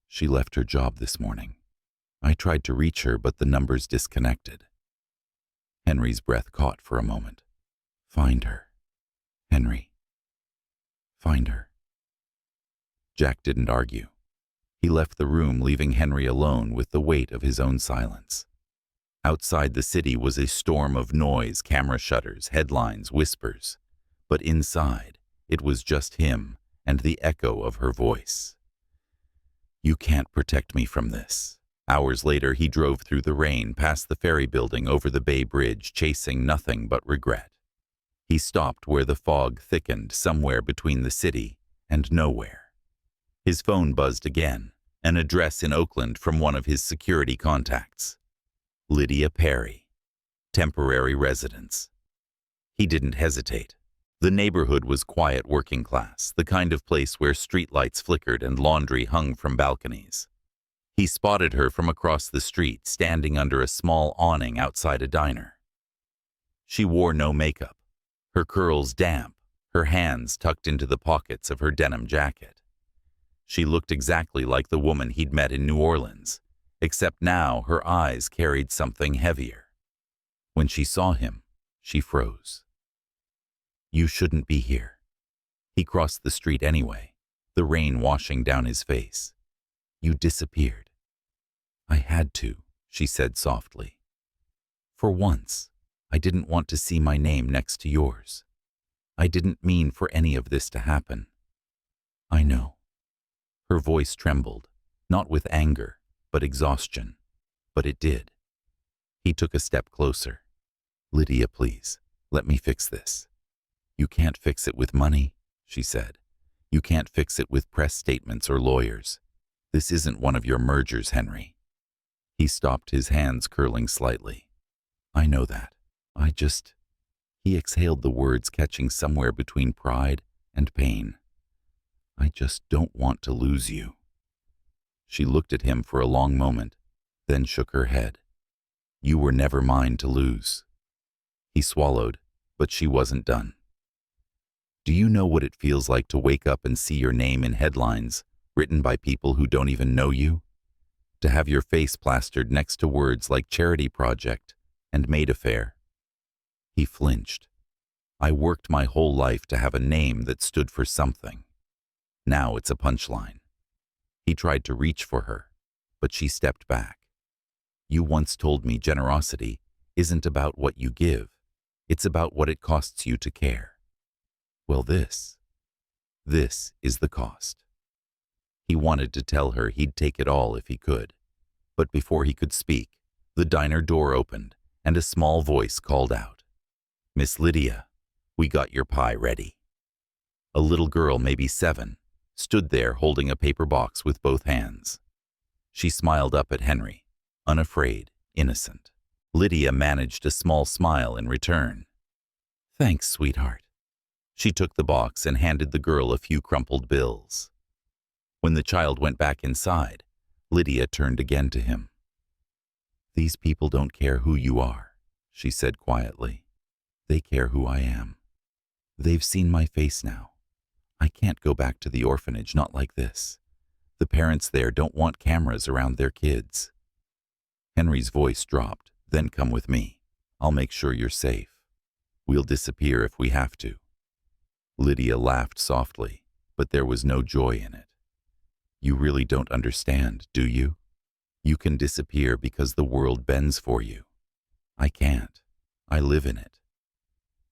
"She left her job this morning. I tried to reach her, but the numbers disconnected." Henry's breath caught for a moment. "Find her. Henry. Find her." Jack didn't argue. He left the room, leaving Henry alone with the weight of his own silence. Outside the city was a storm of noise, camera shutters, headlines, whispers. But inside, it was just him and the echo of her voice. "You can't protect me from this." Hours later, he drove through the rain, past the ferry building, over the Bay Bridge, chasing nothing but regret. He stopped where the fog thickened, somewhere between the city and nowhere. His phone buzzed again, an address in Oakland from one of his security contacts. Lydia Perry, temporary residence. He didn't hesitate. The neighborhood was quiet, working class, the kind of place where streetlights flickered and laundry hung from balconies. He spotted her from across the street, standing under a small awning outside a diner. She wore no makeup, her curls damp, her hands tucked into the pockets of her denim jacket. She looked exactly like the woman he'd met in New Orleans, except now her eyes carried something heavier. When she saw him, she froze. "You shouldn't be here." He crossed the street anyway, the rain washing down his face. "You disappeared." "I had to," she said softly. "For once, I didn't want to see my name next to yours. I didn't mean for any of this to happen." "I know." Her voice trembled, not with anger, but exhaustion. But it did. He took a step closer. "Lydia, please, let me fix this." "You can't fix it with money," she said. "You can't fix it with press statements or lawyers. This isn't one of your mergers, Henry." He stopped, his hands curling slightly. "I know that. He exhaled the words, catching somewhere between pride and pain. "I just don't want to lose you." She looked at him for a long moment, then shook her head. "You were never mine to lose." He swallowed, but she wasn't done. "Do you know what it feels like to wake up and see your name in headlines, written by people who don't even know you? To have your face plastered next to words like charity project and maid affair?" He flinched. "I worked my whole life to have a name that stood for something. Now it's a punchline." He tried to reach for her, but she stepped back. "You once told me generosity isn't about what you give. It's about what it costs you to care. Well, this is the cost." He wanted to tell her he'd take it all if he could. But before he could speak, the diner door opened and a small voice called out, "Miss Lydia, we got your pie ready." A little girl, maybe 7, stood there holding a paper box with both hands. She smiled up at Henry, unafraid, innocent. Lydia managed a small smile in return. "Thanks, sweetheart." She took the box and handed the girl a few crumpled bills. When the child went back inside, Lydia turned again to him. "These people don't care who you are," she said quietly. "They care who I am. They've seen my face now. I can't go back to the orphanage, not like this. The parents there don't want cameras around their kids." Henry's voice dropped. "Then come with me. I'll make sure you're safe. We'll disappear if we have to." Lydia laughed softly, but there was no joy in it. "You really don't understand, do you? You can disappear because the world bends for you. I can't. I live in it."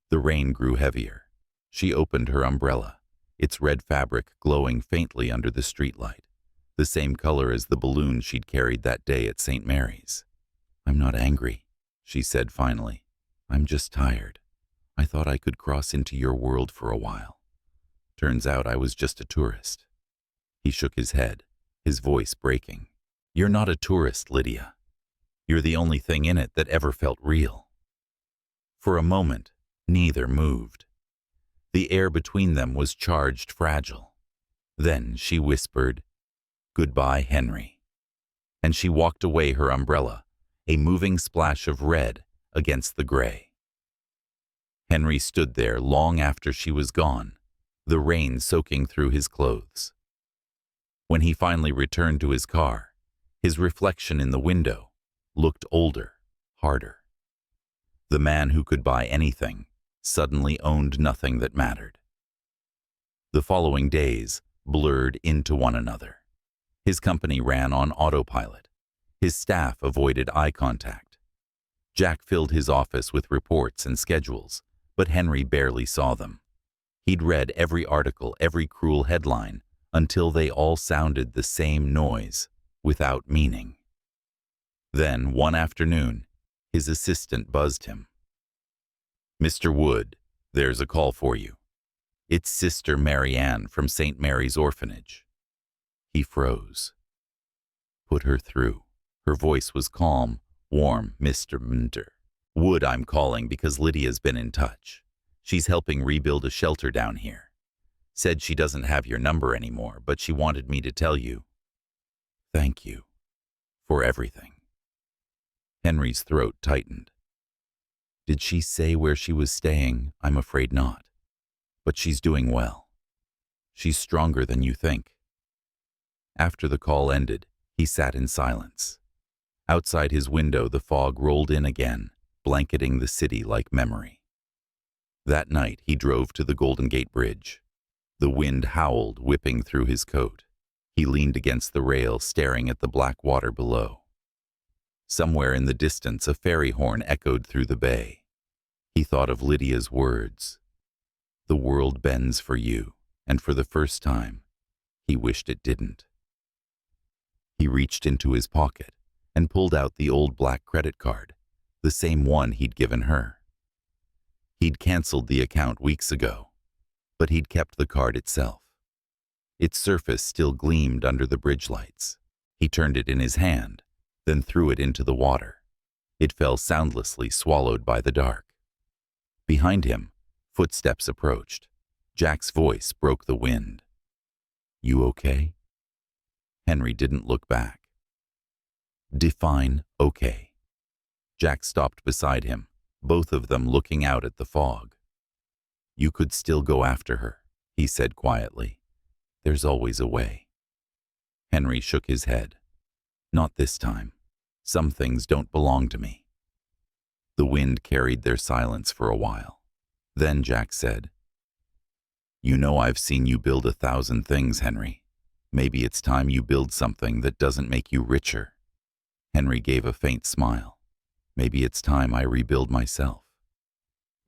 The rain grew heavier. She opened her umbrella, its red fabric glowing faintly under the streetlight, the same color as the balloon she'd carried that day at St. Mary's. "I'm not angry," she said finally. "I'm just tired. I thought I could cross into your world for a while. Turns out I was just a tourist." He shook his head, his voice breaking. "You're not a tourist, Lydia. You're the only thing in it that ever felt real." For a moment, neither moved. The air between them was charged fragile. Then she whispered, "Goodbye, Henry." And she walked away, her umbrella, a moving splash of red against the gray. Henry stood there long after she was gone, the rain soaking through his clothes. When he finally returned to his car, his reflection in the window looked older, harder. The man who could buy anything suddenly owned nothing that mattered. The following days blurred into one another. His company ran on autopilot. His staff avoided eye contact. Jack filled his office with reports and schedules, but Henry barely saw them. He'd read every article, every cruel headline, until they all sounded the same noise, without meaning. Then, one afternoon, his assistant buzzed him. "Mr. Wood, there's a call for you. It's Sister Mary Ann from St. Mary's Orphanage." He froze. "Put her through." Her voice was calm, warm. "Mr. Minter. Wood, I'm calling because Lydia's been in touch. She's helping rebuild a shelter down here. Said she doesn't have your number anymore, but she wanted me to tell you. Thank you for everything." Henry's throat tightened. "Did she say where she was staying?" "I'm afraid not. But she's doing well. She's stronger than you think." After the call ended, he sat in silence. Outside his window, the fog rolled in again, blanketing the city like memory. That night, he drove to the Golden Gate Bridge. The wind howled, whipping through his coat. He leaned against the rail, staring at the black water below. Somewhere in the distance, a ferry horn echoed through the bay. He thought of Lydia's words. "The world bends for you," and for the first time, he wished it didn't. He reached into his pocket and pulled out the old black credit card, the same one he'd given her. He'd canceled the account weeks ago, but he'd kept the card itself. Its surface still gleamed under the bridge lights. He turned it in his hand, then threw it into the water. It fell soundlessly, swallowed by the dark. Behind him, footsteps approached. Jack's voice broke the wind. "You okay?" Henry didn't look back. "Define okay." Jack stopped beside him, both of them looking out at the fog. "You could still go after her," he said quietly. "There's always a way." Henry shook his head. "Not this time. Some things don't belong to me." The wind carried their silence for a while. Then Jack said, "You know I've seen you build 1,000 things, Henry. Maybe it's time you build something that doesn't make you richer." Henry gave a faint smile. "Maybe it's time I rebuild myself."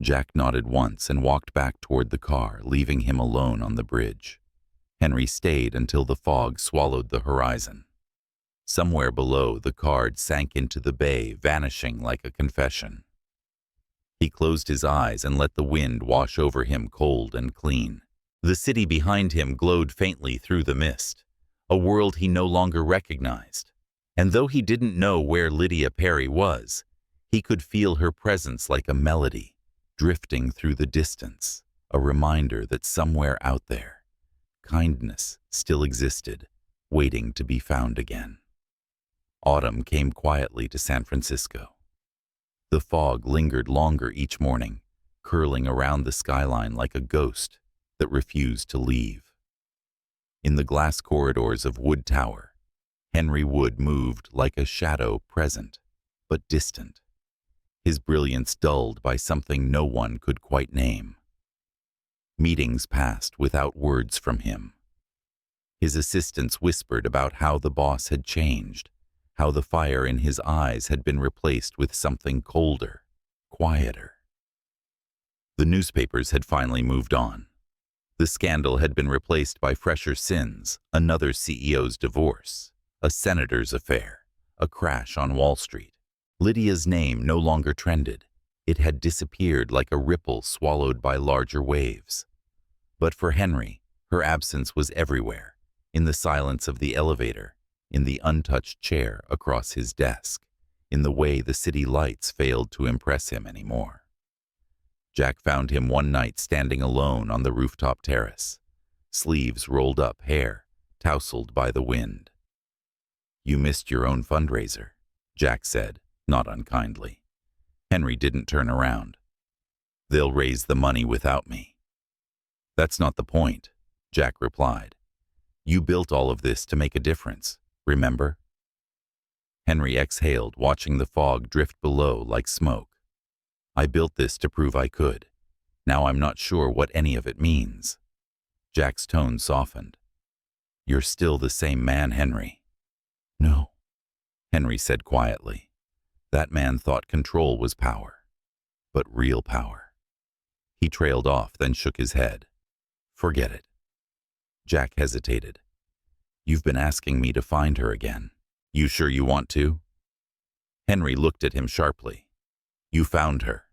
Jack nodded once and walked back toward the car, leaving him alone on the bridge. Henry stayed until the fog swallowed the horizon. Somewhere below, the card sank into the bay, vanishing like a confession. He closed his eyes and let the wind wash over him cold and clean. The city behind him glowed faintly through the mist, a world he no longer recognized. And though he didn't know where Lydia Perry was, he could feel her presence like a melody, drifting through the distance, a reminder that somewhere out there, kindness still existed, waiting to be found again. Autumn came quietly to San Francisco. The fog lingered longer each morning, curling around the skyline like a ghost that refused to leave. In the glass corridors of Wood Tower, Henry Wood moved like a shadow, present but distant, his brilliance dulled by something no one could quite name. Meetings passed without words from him. His assistants whispered about how the boss had changed, how the fire in his eyes had been replaced with something colder, quieter. The newspapers had finally moved on. The scandal had been replaced by fresher sins, another CEO's divorce, a senator's affair, a crash on Wall Street. Lydia's name no longer trended. It had disappeared like a ripple swallowed by larger waves. But for Henry, her absence was everywhere, in the silence of the elevator, in the untouched chair across his desk, in the way the city lights failed to impress him anymore. Jack found him one night standing alone on the rooftop terrace, sleeves rolled up, hair tousled by the wind. "You missed your own fundraiser," Jack said, not unkindly. Henry didn't turn around. "They'll raise the money without me." "That's not the point," Jack replied. "You built all of this to make a difference, remember?" Henry exhaled, watching the fog drift below like smoke. "I built this to prove I could. Now I'm not sure what any of it means." Jack's tone softened. "You're still the same man, Henry." "No," Henry said quietly. That man thought control was power, but real power. He trailed off, then shook his head. "Forget it." Jack hesitated. "You've been asking me to find her again. You sure you want to?" Henry looked at him sharply. "You found her."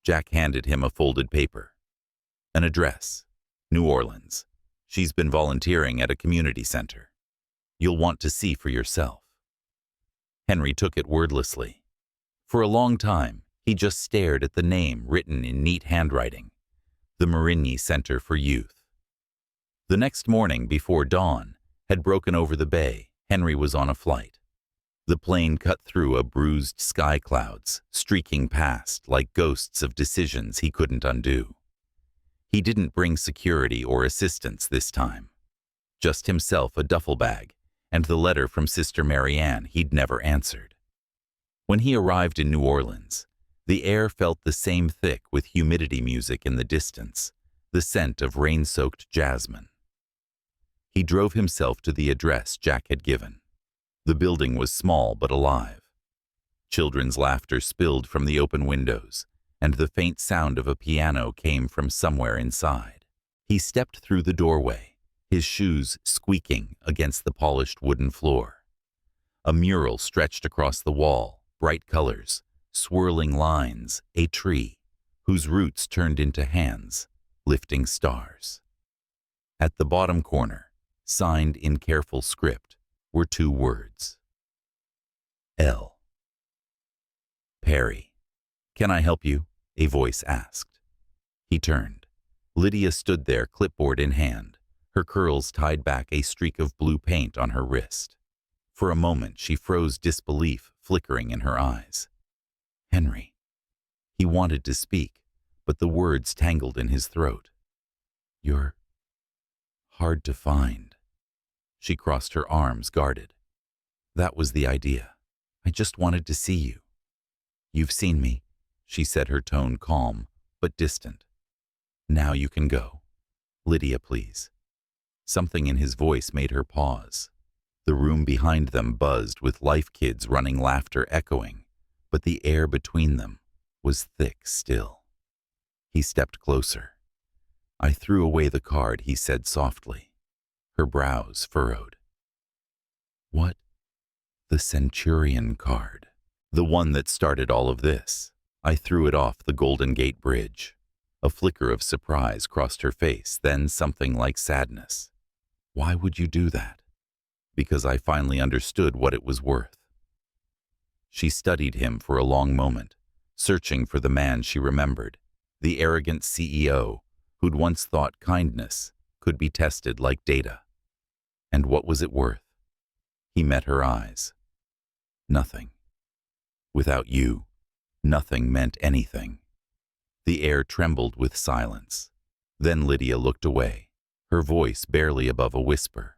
Jack handed him a folded paper. "An address, New Orleans. She's been volunteering at a community center. You'll want to see for yourself." Henry took it wordlessly. For a long time, he just stared at the name written in neat handwriting, the Marigny Center for Youth. The next morning, before dawn had broken over the bay, Henry was on a flight. The plane cut through a bruised sky clouds, streaking past like ghosts of decisions he couldn't undo. He didn't bring security or assistance this time. Just himself, a duffel bag, and the letter from Sister Marianne he'd never answered. When he arrived in New Orleans, the air felt the same thick with humidity music in the distance, the scent of rain-soaked jasmine. He drove himself to the address Jack had given. The building was small but alive. Children's laughter spilled from the open windows, and the faint sound of a piano came from somewhere inside. He stepped through the doorway, his shoes squeaking against the polished wooden floor. A mural stretched across the wall, bright colors, swirling lines, a tree, whose roots turned into hands, lifting stars. At the bottom corner, signed in careful script, were 2 words. L. "Perry, can I help you?" a voice asked. He turned. Lydia stood there, clipboard in hand, her curls tied back, a streak of blue paint on her wrist. For a moment she froze, disbelief flickering in her eyes. "Henry." He wanted to speak, but the words tangled in his throat. "You're hard to find." She crossed her arms, guarded. "That was the idea. I just wanted to see you." "You've seen me," she said, her tone calm but distant. "Now you can go. Lydia, please." Something in his voice made her pause. The room behind them buzzed with life, kids running, laughter echoing, but the air between them was thick still. He stepped closer. "I threw away the card," he said softly. Her brows furrowed. "What?" "The Centurion card. The one that started all of this. I threw it off the Golden Gate Bridge." A flicker of surprise crossed her face, then something like sadness. "Why would you do that?" "Because I finally understood what it was worth." She studied him for a long moment, searching for the man she remembered, the arrogant CEO who'd once thought kindness could be tested like data. And what was it worth? He met her eyes. "Nothing. Without you, nothing meant anything." The air trembled with silence. Then Lydia looked away, her voice barely above a whisper.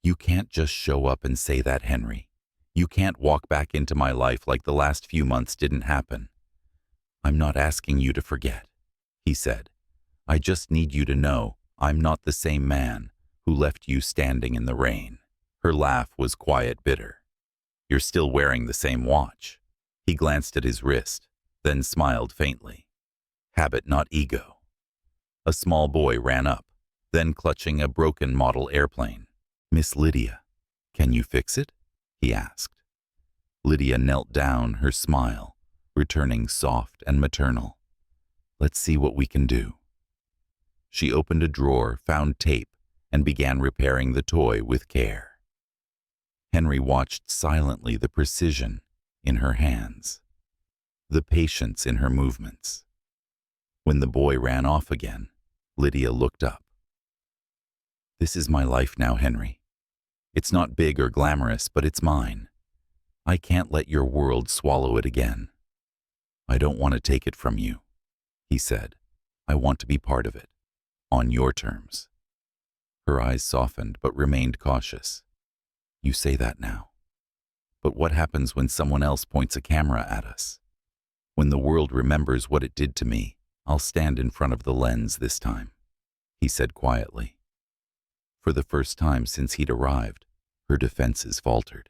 "You can't just show up and say that, Henry. You can't walk back into my life like the last few months didn't happen." "I'm not asking you to forget," he said. "I just need you to know I'm not the same man who left you standing in the rain." Her laugh was quiet, bitter. "You're still wearing the same watch." He glanced at his wrist, then smiled faintly. Habit, not ego. A small boy ran up, then clutching a broken model airplane. "Miss Lydia, can you fix it?" he asked. Lydia knelt down, her smile returning soft and maternal. "Let's see what we can do." She opened a drawer, found tape, and began repairing the toy with care. Henry watched silently, the precision in her hands, the patience in her movements. When the boy ran off again, Lydia looked up. "This is my life now, Henry. It's not big or glamorous, but it's mine. I can't let your world swallow it again." "I don't want to take it from you," he said. "I want to be part of it, on your terms." Her eyes softened but remained cautious. "You say that now. But what happens when someone else points a camera at us? When the world remembers what it did to me, I'll stand in front of the lens this time," he said quietly. For the first time since he'd arrived, her defenses faltered.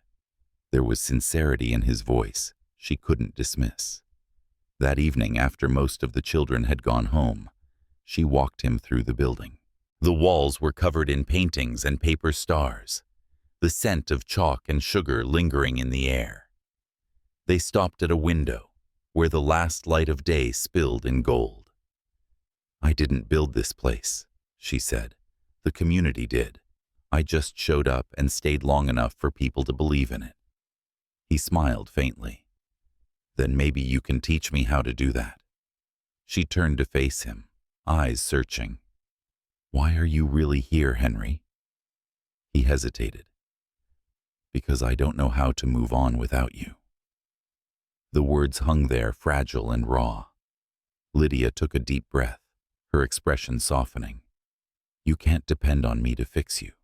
There was sincerity in his voice she couldn't dismiss. That evening, after most of the children had gone home, she walked him through the building. The walls were covered in paintings and paper stars, the scent of chalk and sugar lingering in the air. They stopped at a window where the last light of day spilled in gold. "I didn't build this place," she said. "The community did. I just showed up and stayed long enough for people to believe in it." He smiled faintly. "Then maybe you can teach me how to do that." She turned to face him, eyes searching. "Why are you really here, Henry?" He hesitated. "Because I don't know how to move on without you." The words hung there, fragile and raw. Lydia took a deep breath, her expression softening. "You can't depend on me to fix you.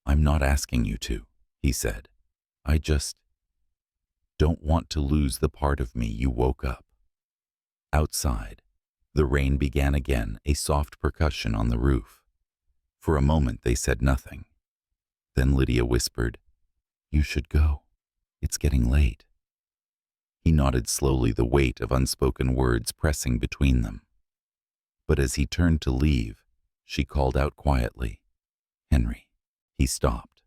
I'm not asking you to," he said. "I just don't want to lose the part of me you woke up." Outside, the rain began again, a soft percussion on the roof. For a moment they said nothing. Then Lydia whispered, "You should go. It's getting late." He nodded slowly, the weight of unspoken words pressing between them. But as he turned to leave, she called out quietly, "Henry." He stopped.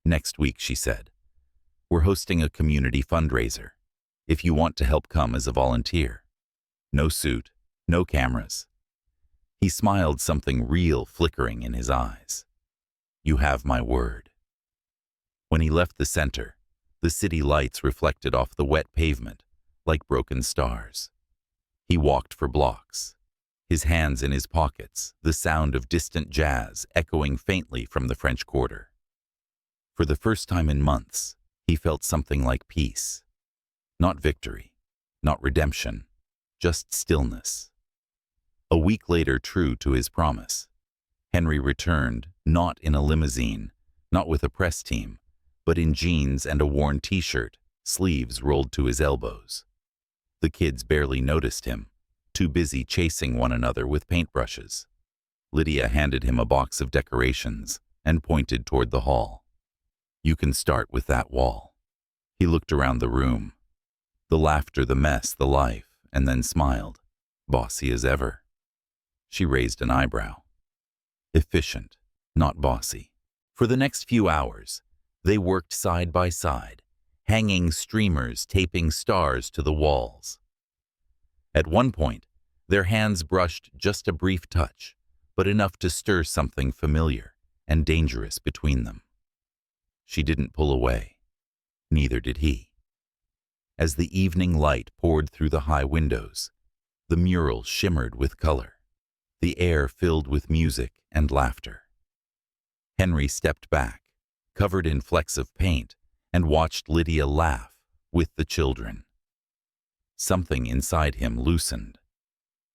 "Next week," she said, "we're hosting a community fundraiser. If you want to help, come as a volunteer. No suit, no cameras." He smiled, something real flickering in his eyes. "You have my word." When he left the center, the city lights reflected off the wet pavement like broken stars. He walked for blocks, his hands in his pockets, the sound of distant jazz echoing faintly from the French Quarter. For the first time in months, he felt something like peace. Not victory, not redemption, just stillness. A week later, true to his promise, Henry returned, not in a limousine, not with a press team, but in jeans and a worn t-shirt, sleeves rolled to his elbows. The kids barely noticed him, too busy chasing one another with paintbrushes. Lydia handed him a box of decorations and pointed toward the hall. "You can start with that wall." He looked around the room. The laughter, the mess, the life, and then smiled. "Bossy as ever." She raised an eyebrow. "Efficient, not bossy." For the next few hours, they worked side by side, hanging streamers, taping stars to the walls. At one point, their hands brushed just a brief touch, but enough to stir something familiar and dangerous between them. She didn't pull away. Neither did he. As the evening light poured through the high windows, the mural shimmered with color, the air filled with music and laughter. Henry stepped back, covered in flecks of paint, and watched Lydia laugh with the children. Something inside him loosened.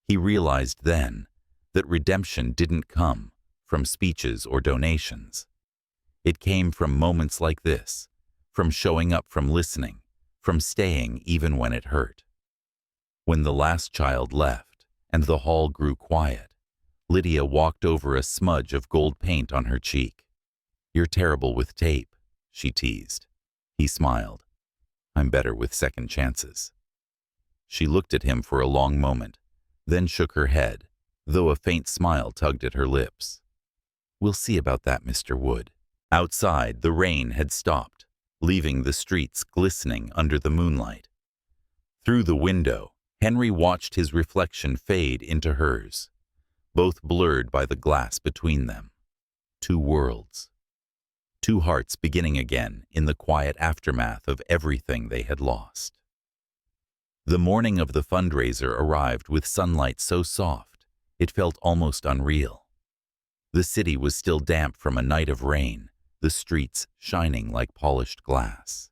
He realized then that redemption didn't come from speeches or donations. It came from moments like this, from showing up, from listening, from staying even when it hurt. When the last child left and the hall grew quiet, Lydia walked over a smudge of gold paint on her cheek. "You're terrible with tape," she teased. He smiled. "I'm better with second chances." She looked at him for a long moment, then shook her head, though a faint smile tugged at her lips. "We'll see about that, Mr. Wood." Outside, the rain had stopped, leaving the streets glistening under the moonlight. Through the window, Henry watched his reflection fade into hers, both blurred by the glass between them. Two worlds. Two hearts beginning again in the quiet aftermath of everything they had lost. The morning of the fundraiser arrived with sunlight so soft, it felt almost unreal. The city was still damp from a night of rain, the streets shining like polished glass.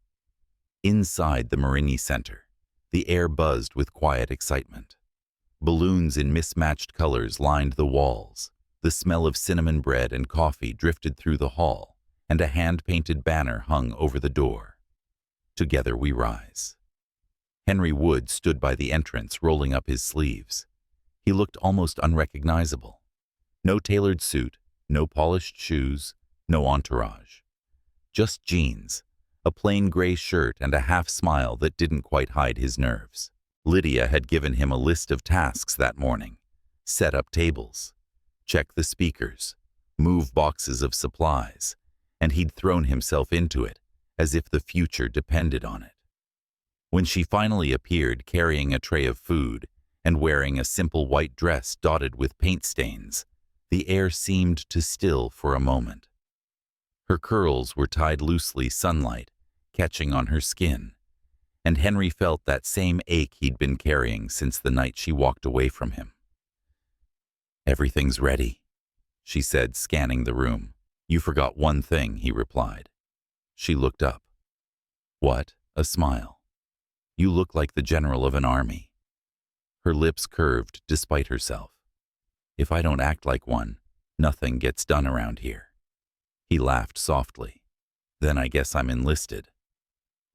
Inside the Marini Center, the air buzzed with quiet excitement. Balloons in mismatched colors lined the walls, the smell of cinnamon bread and coffee drifted through the hall, and a hand-painted banner hung over the door. "Together we rise." Henry Wood stood by the entrance, rolling up his sleeves. He looked almost unrecognizable. No tailored suit, no polished shoes, no entourage. Just jeans, a plain gray shirt, and a half-smile that didn't quite hide his nerves. Lydia had given him a list of tasks that morning. Set up tables, check the speakers, move boxes of supplies, and he'd thrown himself into it, as if the future depended on it. When she finally appeared carrying a tray of food and wearing a simple white dress dotted with paint stains, the air seemed to still for a moment. Her curls were tied loosely, sunlight catching on her skin, and Henry felt that same ache he'd been carrying since the night she walked away from him. "Everything's ready," she said, scanning the room. "You forgot one thing," he replied. She looked up. "What?" A smile. "You look like the general of an army." Her lips curved despite herself. "If I don't act like one, nothing gets done around here." He laughed softly. "Then I guess I'm enlisted."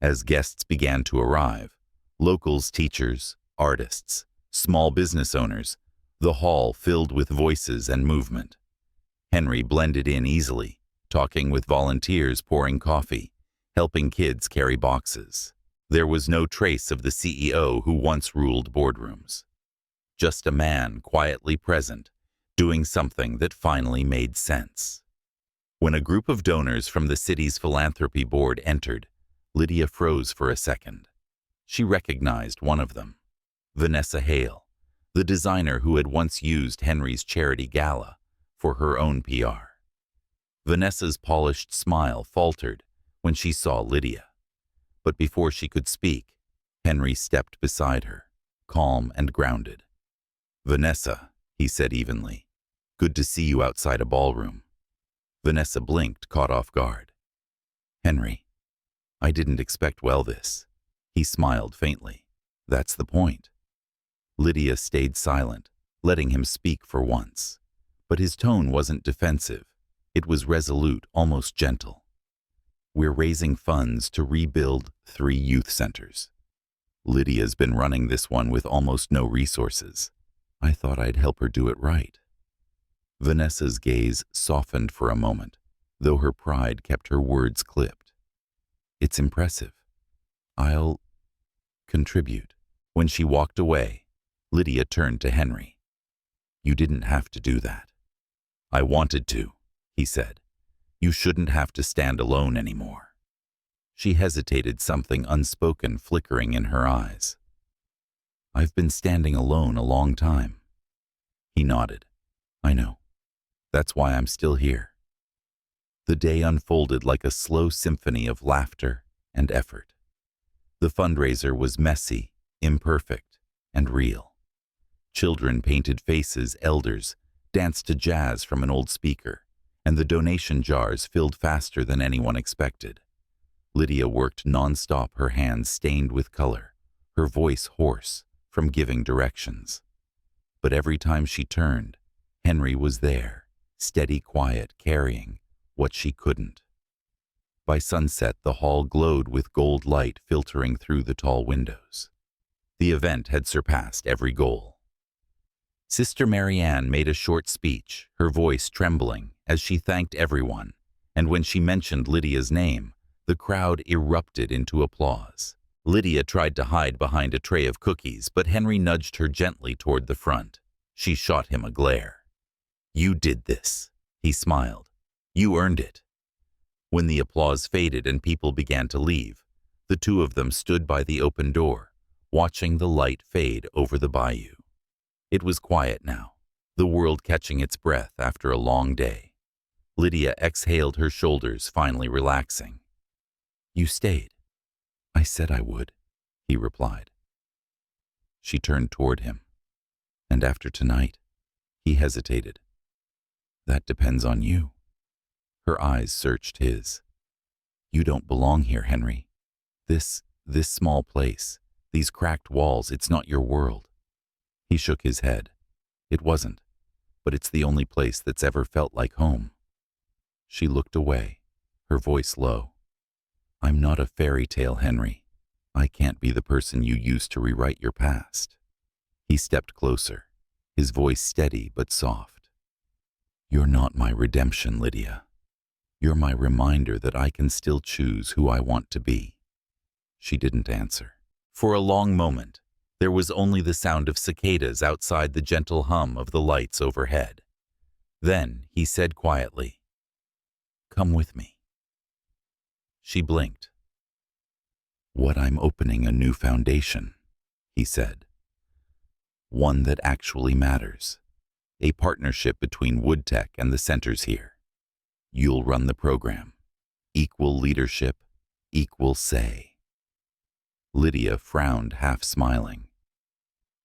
As guests began to arrive, locals, teachers, artists, small business owners, the hall filled with voices and movement. Henry blended in easily, talking with volunteers, pouring coffee, helping kids carry boxes. There was no trace of the CEO who once ruled boardrooms. Just a man quietly present, doing something that finally made sense. When a group of donors from the city's philanthropy board entered, Lydia froze for a second. She recognized one of them, Vanessa Hale, the designer who had once used Henry's charity gala for her own PR. Vanessa's polished smile faltered when she saw Lydia. But before she could speak, Henry stepped beside her, calm and grounded. "Vanessa," he said evenly, "good to see you outside a ballroom." Vanessa blinked, caught off guard. "Henry, I didn't expect this." He smiled faintly. "That's the point." Lydia stayed silent, letting him speak for once. But his tone wasn't defensive. It was resolute, almost gentle. "We're raising funds to rebuild 3 youth centers. Lydia's been running this one with almost no resources. I thought I'd help her do it right." Vanessa's gaze softened for a moment, though her pride kept her words clipped. "It's impressive. I'll contribute." When she walked away, Lydia turned to Henry. "You didn't have to do that." "I wanted to," he said. "You shouldn't have to stand alone anymore." She hesitated, something unspoken flickering in her eyes. "I've been standing alone a long time." He nodded. "I know. That's why I'm still here." The day unfolded like a slow symphony of laughter and effort. The fundraiser was messy, imperfect, and real. Children painted faces, elders danced to jazz from an old speaker, and the donation jars filled faster than anyone expected. Lydia worked nonstop, her hands stained with color, her voice hoarse from giving directions. But every time she turned, Henry was there, steady, quiet, carrying what she couldn't. By sunset, the hall glowed with gold light filtering through the tall windows. The event had surpassed every goal. Sister Marianne made a short speech, her voice trembling as she thanked everyone, and when she mentioned Lydia's name, the crowd erupted into applause. Lydia tried to hide behind a tray of cookies, but Henry nudged her gently toward the front. She shot him a glare. "You did this," he smiled. "You earned it." When the applause faded and people began to leave, the two of them stood by the open door, watching the light fade over the bayou. It was quiet now, the world catching its breath after a long day. Lydia exhaled, her shoulders finally relaxing. "You stayed." "I said I would," he replied. She turned toward him. "And after tonight?" He hesitated. "That depends on you." Her eyes searched his. "You don't belong here, Henry. This small place, these cracked walls, it's not your world." He shook his head. "It wasn't, but it's the only place that's ever felt like home." She looked away, her voice low. "I'm not a fairy tale, Henry. I can't be the person you used to rewrite your past." He stepped closer, his voice steady but soft. "You're not my redemption, Lydia. You're my reminder that I can still choose who I want to be." She didn't answer. For a long moment, there was only the sound of cicadas outside, the gentle hum of the lights overhead. Then he said quietly, "Come with me." She blinked. "What I'm opening a new foundation," he said. "One that actually matters. A partnership between Woodtech and the centers here. You'll run the program. Equal leadership, equal say." Lydia frowned, half smiling.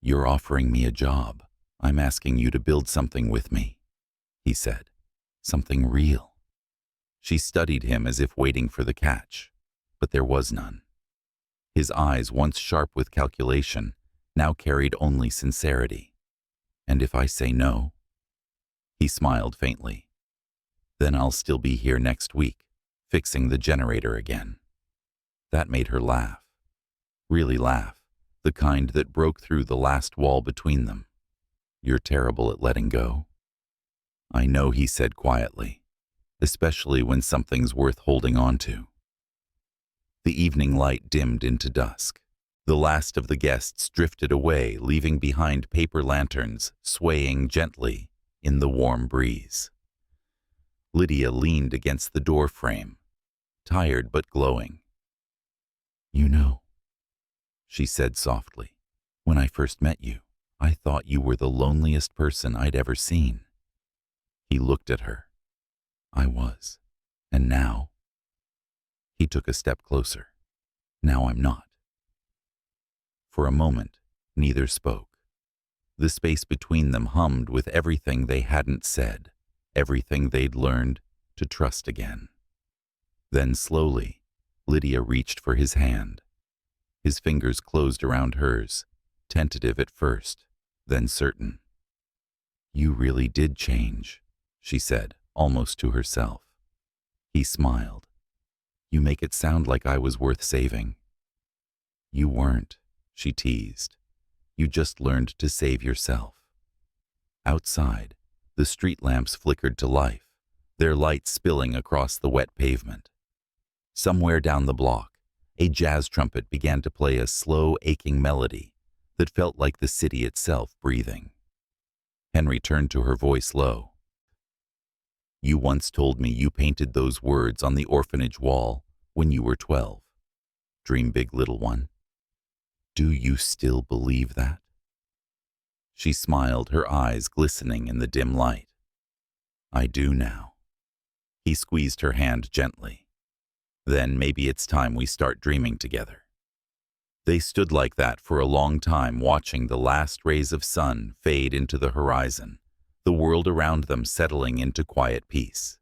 "You're offering me a job. I'm asking you to build something with me," he said. "Something real." She studied him as if waiting for the catch, but there was none. His eyes, once sharp with calculation, now carried only sincerity. "And if I say no?" He smiled faintly. "Then I'll still be here next week, fixing the generator again." That made her laugh. Really laugh, the kind that broke through the last wall between them. "You're terrible at letting go." "I know," he said quietly, "especially when something's worth holding on to." The evening light dimmed into dusk. The last of the guests drifted away, leaving behind paper lanterns swaying gently in the warm breeze. Lydia leaned against the door frame, tired but glowing. "You know," she said softly, "when I first met you, I thought you were the loneliest person I'd ever seen." He looked at her. "I was. And now?" He took a step closer. "Now I'm not." For a moment, neither spoke. The space between them hummed with everything they hadn't said, everything they'd learned to trust again. Then slowly, Lydia reached for his hand. His fingers closed around hers, tentative at first, then certain. "You really did change," she said, almost to herself. He smiled. "You make it sound like I was worth saving." "You weren't," she teased. "You just learned to save yourself." Outside, the street lamps flickered to life, their light spilling across the wet pavement. Somewhere down the block, a jazz trumpet began to play a slow, aching melody that felt like the city itself breathing. Henry turned to her, voice low. "You once told me you painted those words on the orphanage wall when you were 12. Dream big, little one. Do you still believe that?" She smiled, her eyes glistening in the dim light. "I do now." He squeezed her hand gently. "Then maybe it's time we start dreaming together." They stood like that for a long time, watching the last rays of sun fade into the horizon, the world around them settling into quiet peace.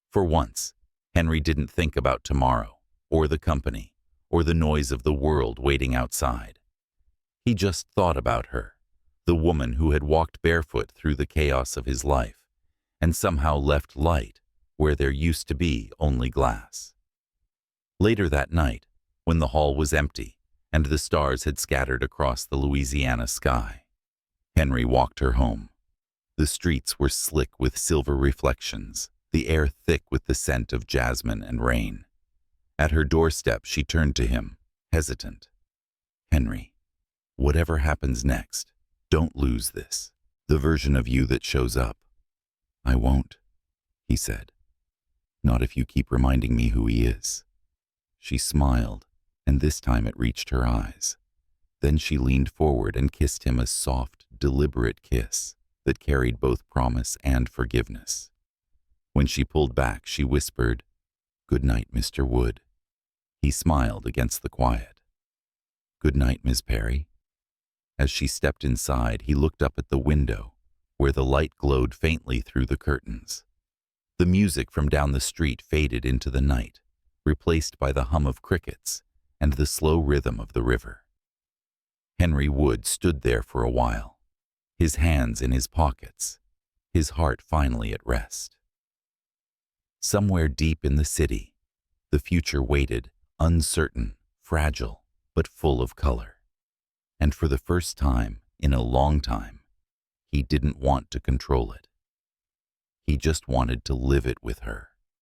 For once, Henry didn't think about tomorrow, or the company, or the noise of the world waiting outside. He just thought about her, the woman who had walked barefoot through the chaos of his life, and somehow left light where there used to be only glass. Later that night, when the hall was empty and the stars had scattered across the Louisiana sky, Henry walked her home. The streets were slick with silver reflections, the air thick with the scent of jasmine and rain. At her doorstep, she turned to him, hesitant. Henry, whatever happens next, don't lose this. The version of you that shows up. I won't, he said. Not if you keep reminding me who he is. She smiled, and this time it reached her eyes. Then she leaned forward and kissed him a soft, deliberate kiss that carried both promise and forgiveness. When she pulled back, she whispered, "Good night, Mr. Wood." He smiled against the quiet. "Good night, Miss Perry." As she stepped inside, he looked up at the window, where the light glowed faintly through the curtains. The music from down the street faded into the night, replaced by the hum of crickets and the slow rhythm of the river. Henry Wood stood there for a while, his hands in his pockets, his heart finally at rest. Somewhere deep in the city, the future waited, uncertain, fragile, but full of color. And for the first time in a long time, he didn't want to control it. He just wanted to live it with her.